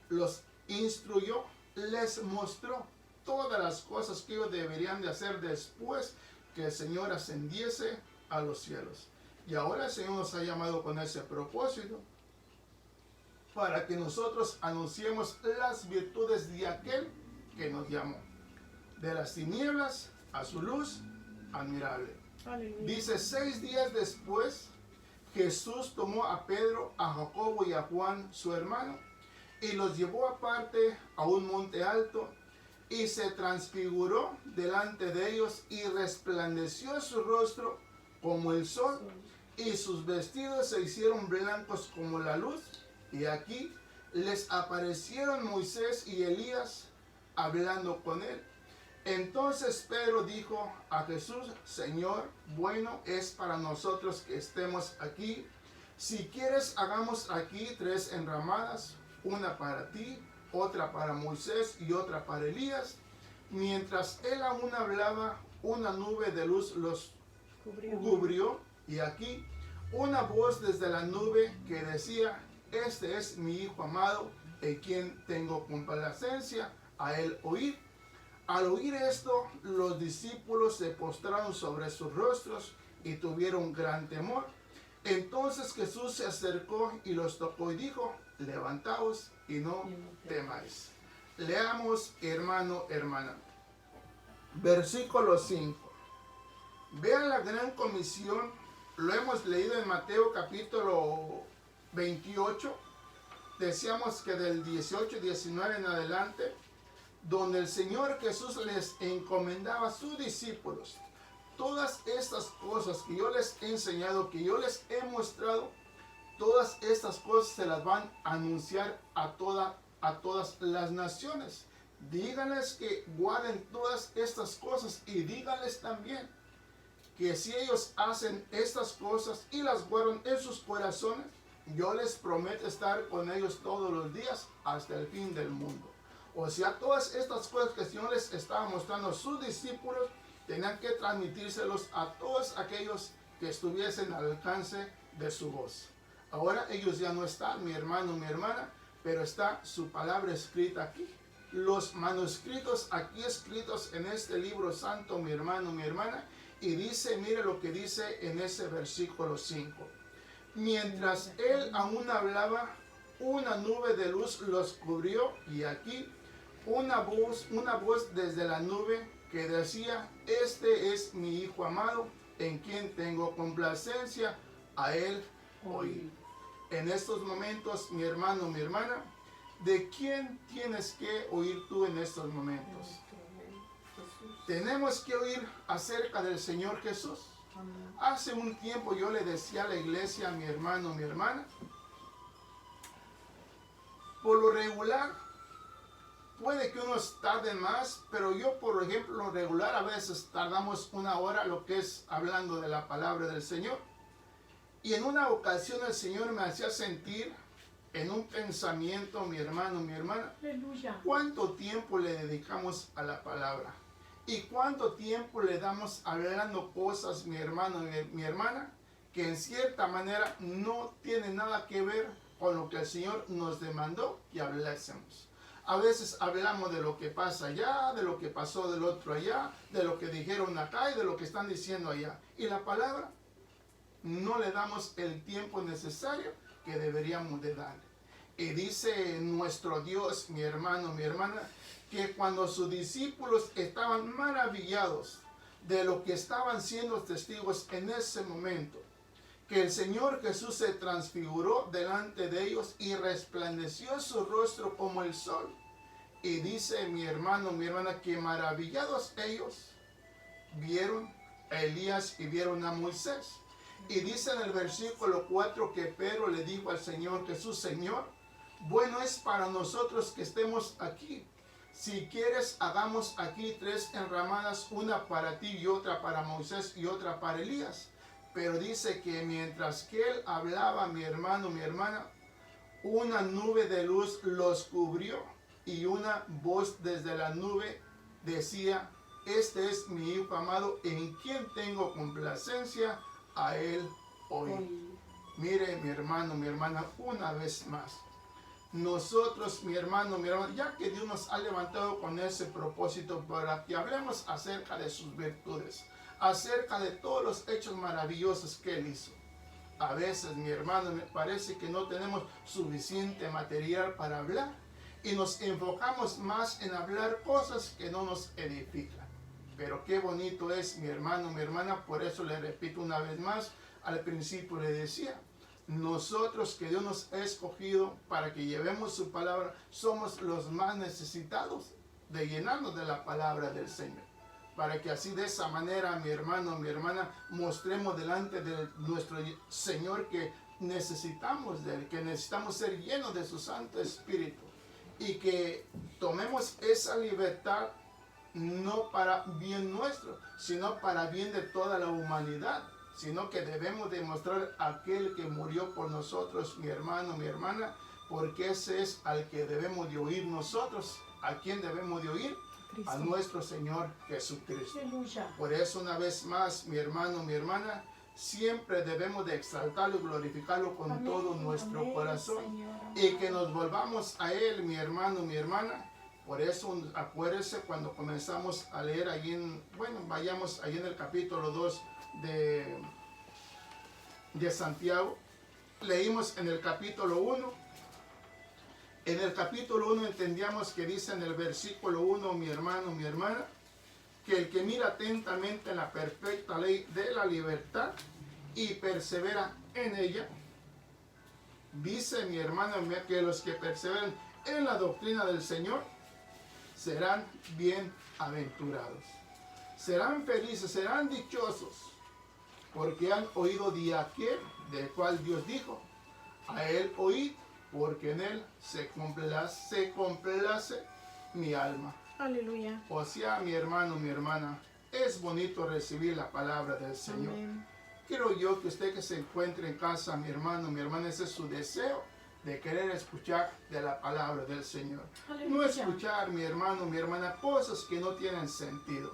los instruyó, les mostró todas las cosas que ellos deberían de hacer después que el Señor ascendiese a los cielos. Y ahora el Señor nos ha llamado con ese propósito, para que nosotros anunciemos las virtudes de aquel que nos llamó, de las tinieblas a su luz admirable. Aleluya. Dice, 6 días después, Jesús tomó a Pedro, a Jacobo y a Juan, su hermano, y los llevó aparte a un monte alto, y se transfiguró delante de ellos, y resplandeció su rostro como el sol, y sus vestidos se hicieron blancos como la luz. Y aquí les aparecieron Moisés y Elías hablando con él. Entonces Pedro dijo a Jesús: Señor, bueno es para nosotros que estemos aquí. Si quieres, hagamos aquí 3 enramadas, una para ti, otra para Moisés y otra para Elías. Mientras él aún hablaba, una nube de luz los cubrió, y aquí una voz desde la nube que decía: Este es mi Hijo amado, en quien tengo complacencia, a él oír. Al oír esto, los discípulos se postraron sobre sus rostros y tuvieron gran temor. Entonces Jesús se acercó y los tocó y dijo: Levantaos y no temáis. Leamos, hermano, hermana. Versículo 5. Vean la gran comisión. Lo hemos leído en Mateo capítulo 28. Decíamos que del 18 y 19 en adelante, donde el Señor Jesús les encomendaba a sus discípulos todas estas cosas que yo les he enseñado, que yo les he mostrado. Todas estas cosas se las van a anunciar a todas las naciones. Díganles que guarden todas estas cosas, y díganles también que si ellos hacen estas cosas y las guardan en sus corazones, yo les prometo estar con ellos todos los días hasta el fin del mundo. O sea, todas estas cosas que el Señor les estaba mostrando a sus discípulos, tenían que transmitírselos a todos aquellos que estuviesen al alcance de su voz. Ahora ellos ya no están, mi hermano, mi hermana, pero está su palabra escrita aquí. Los manuscritos aquí escritos en este libro santo, mi hermano, mi hermana, y dice, mire lo que dice en ese versículo 5. Mientras él aún hablaba, una nube de luz los cubrió, y aquí una voz desde la nube que decía: Este es mi Hijo amado, en quien tengo complacencia, a él oír. En estos momentos, mi hermano, mi hermana, ¿de quién tienes que oír tú en estos momentos? Tenemos que oír acerca del Señor Jesús. Hace un tiempo yo le decía a la iglesia, mi hermano, mi hermana, por lo regular, puede que unos tarden más, pero yo, por ejemplo, lo regular a veces tardamos 1 hora, lo que es hablando de la palabra del Señor. Y en una ocasión el Señor me hacía sentir en un pensamiento, mi hermano, mi hermana, Aleluya. ¿cuánto tiempo le dedicamos a la palabra? ¿Y cuánto tiempo le damos hablando cosas, mi hermano, mi hermana, que en cierta manera no tienen nada que ver con lo que el Señor nos demandó que hablásemos? A veces hablamos de lo que pasa allá, de lo que pasó del otro allá, de lo que dijeron acá y de lo que están diciendo allá. Y la palabra no le damos el tiempo necesario que deberíamos de darle. Y dice nuestro Dios, mi hermano, mi hermana, que cuando sus discípulos estaban maravillados de lo que estaban siendo testigos en ese momento, que el Señor Jesús se transfiguró delante de ellos y resplandeció su rostro como el sol. Y dice mi hermano, mi hermana, que maravillados ellos vieron a Elías y vieron a Moisés. Y dice en el versículo 4 que Pedro le dijo al Señor Jesús: Señor, bueno es para nosotros que estemos aquí. Si quieres, hagamos aquí 3 enramadas, una para ti y otra para Moisés y otra para Elías. Pero dice que mientras que él hablaba, mi hermano, mi hermana, una nube de luz los cubrió, y una voz desde la nube decía: Este es mi Hijo amado, en quien tengo complacencia, a él oír. Mire, mi hermano, mi hermana, una vez más, nosotros, mi hermano, ya que Dios nos ha levantado con ese propósito para que hablemos acerca de sus virtudes, acerca de todos los hechos maravillosos que Él hizo. A veces, mi hermano, me parece que no tenemos suficiente material para hablar y nos enfocamos más en hablar cosas que no nos edifican. Pero qué bonito es, mi hermano, mi hermana, por eso le repito una vez más, al principio le decía, nosotros que Dios nos ha escogido para que llevemos su palabra, somos los más necesitados de llenarnos de la palabra del Señor. para que así de esa manera, mi hermano, mi hermana, mostremos delante de nuestro Señor que necesitamos de Él, que necesitamos ser llenos de su Santo Espíritu y que tomemos esa libertad no para bien nuestro, sino para bien de toda la humanidad, sino que debemos demostrar a aquel que murió por nosotros, mi hermano, mi hermana, porque ese es al que debemos de oír nosotros. ¿A quién debemos de oír? Cristo. A nuestro Señor Jesucristo. Aleluya. Por eso una vez más, mi hermano, mi hermana, siempre debemos de exaltarlo y glorificarlo con Amén, todo nuestro amén, corazón. Señor, Y amén. que nos volvamos a Él, mi hermano, mi hermana. Por eso acuérdense cuando comenzamos a leer ahí vayamos ahí en el capítulo 2 de Santiago. Leímos en el capítulo 1. En el capítulo 1 entendíamos que dice en el versículo 1, mi hermano, mi hermana, que el que mira atentamente en la perfecta ley de la libertad y persevera en ella, dice mi hermano, que los que perseveran en la doctrina del Señor serán bienaventurados. Serán felices, serán dichosos, porque han oído de aquel del cual Dios dijo, a Él oíd, porque en Él se complace mi alma. Aleluya. O sea, mi hermano, mi hermana, es bonito recibir la palabra del Señor. Amén. Quiero yo que usted que se encuentre en casa, mi hermano, mi hermana, ese es su deseo de querer escuchar de la palabra del Señor. Aleluya. No escuchar, mi hermano, mi hermana, cosas que no tienen sentido.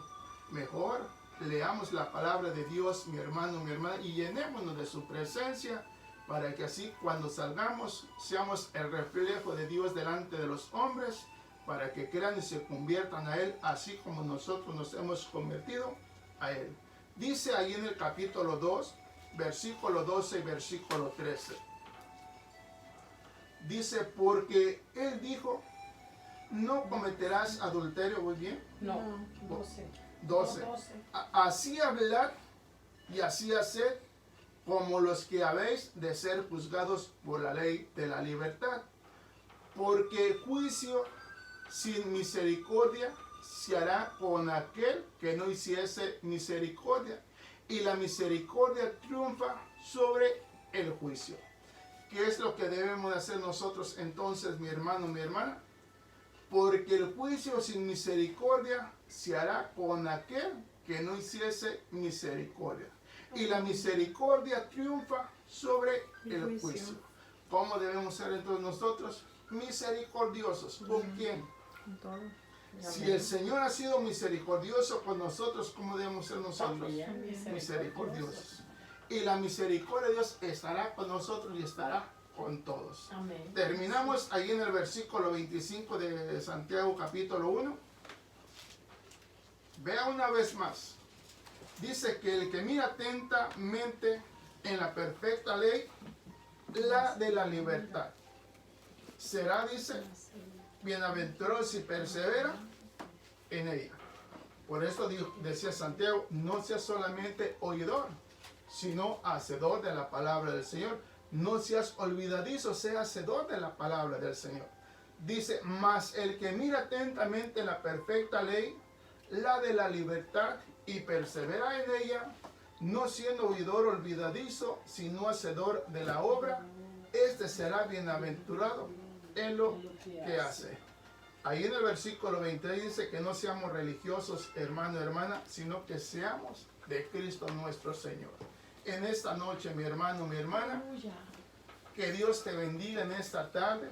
Mejor leamos la palabra de Dios, mi hermano, mi hermana, y llenémonos de su presencia para que así cuando salgamos seamos el reflejo de Dios delante de los hombres, para que crean y se conviertan a Él, así como nosotros nos hemos convertido a Él. Dice ahí en el capítulo 2, versículo 12 y versículo 13. Dice, porque Él dijo, no cometerás adulterio, ¿muy bien? No, No. 12. 12. No, 12. Así hablad y así haced como los que habéis de ser juzgados por la ley de la libertad. Porque juicio sin misericordia se hará con aquel que no hiciese misericordia. Y la misericordia triunfa sobre el juicio. ¿Qué es lo que debemos hacer nosotros entonces, mi hermano, mi hermana? Porque el juicio sin misericordia se hará con aquel que no hiciese misericordia. Y la misericordia triunfa sobre el juicio. ¿Cómo debemos ser entonces nosotros? Misericordiosos. ¿Con quién? Con todo. Si el Señor ha sido misericordioso con nosotros, ¿cómo debemos ser nosotros? También. Misericordiosos. Y la misericordia de Dios estará con nosotros y estará con todos. Amén. Terminamos ahí en el versículo 25 de Santiago capítulo 1. Vea una vez más. Dice que el que mira atentamente en la perfecta ley, la de la libertad, será, dice, bienaventurado si persevera en ella. Por eso decía Santiago, no seas solamente oidor, sino hacedor de la palabra del Señor. No seas olvidadizo, sea hacedor de la palabra del Señor. Dice, mas el que mira atentamente en la perfecta ley, la de la libertad, y persevera en ella, no siendo oidor olvidadizo, sino hacedor de la obra, este será bienaventurado en lo que hace. Ahí en el versículo 23 dice que no seamos religiosos, hermano, hermana, sino que seamos de Cristo nuestro Señor. En esta noche, mi hermano, mi hermana, Aleluya. que Dios te bendiga en esta tarde.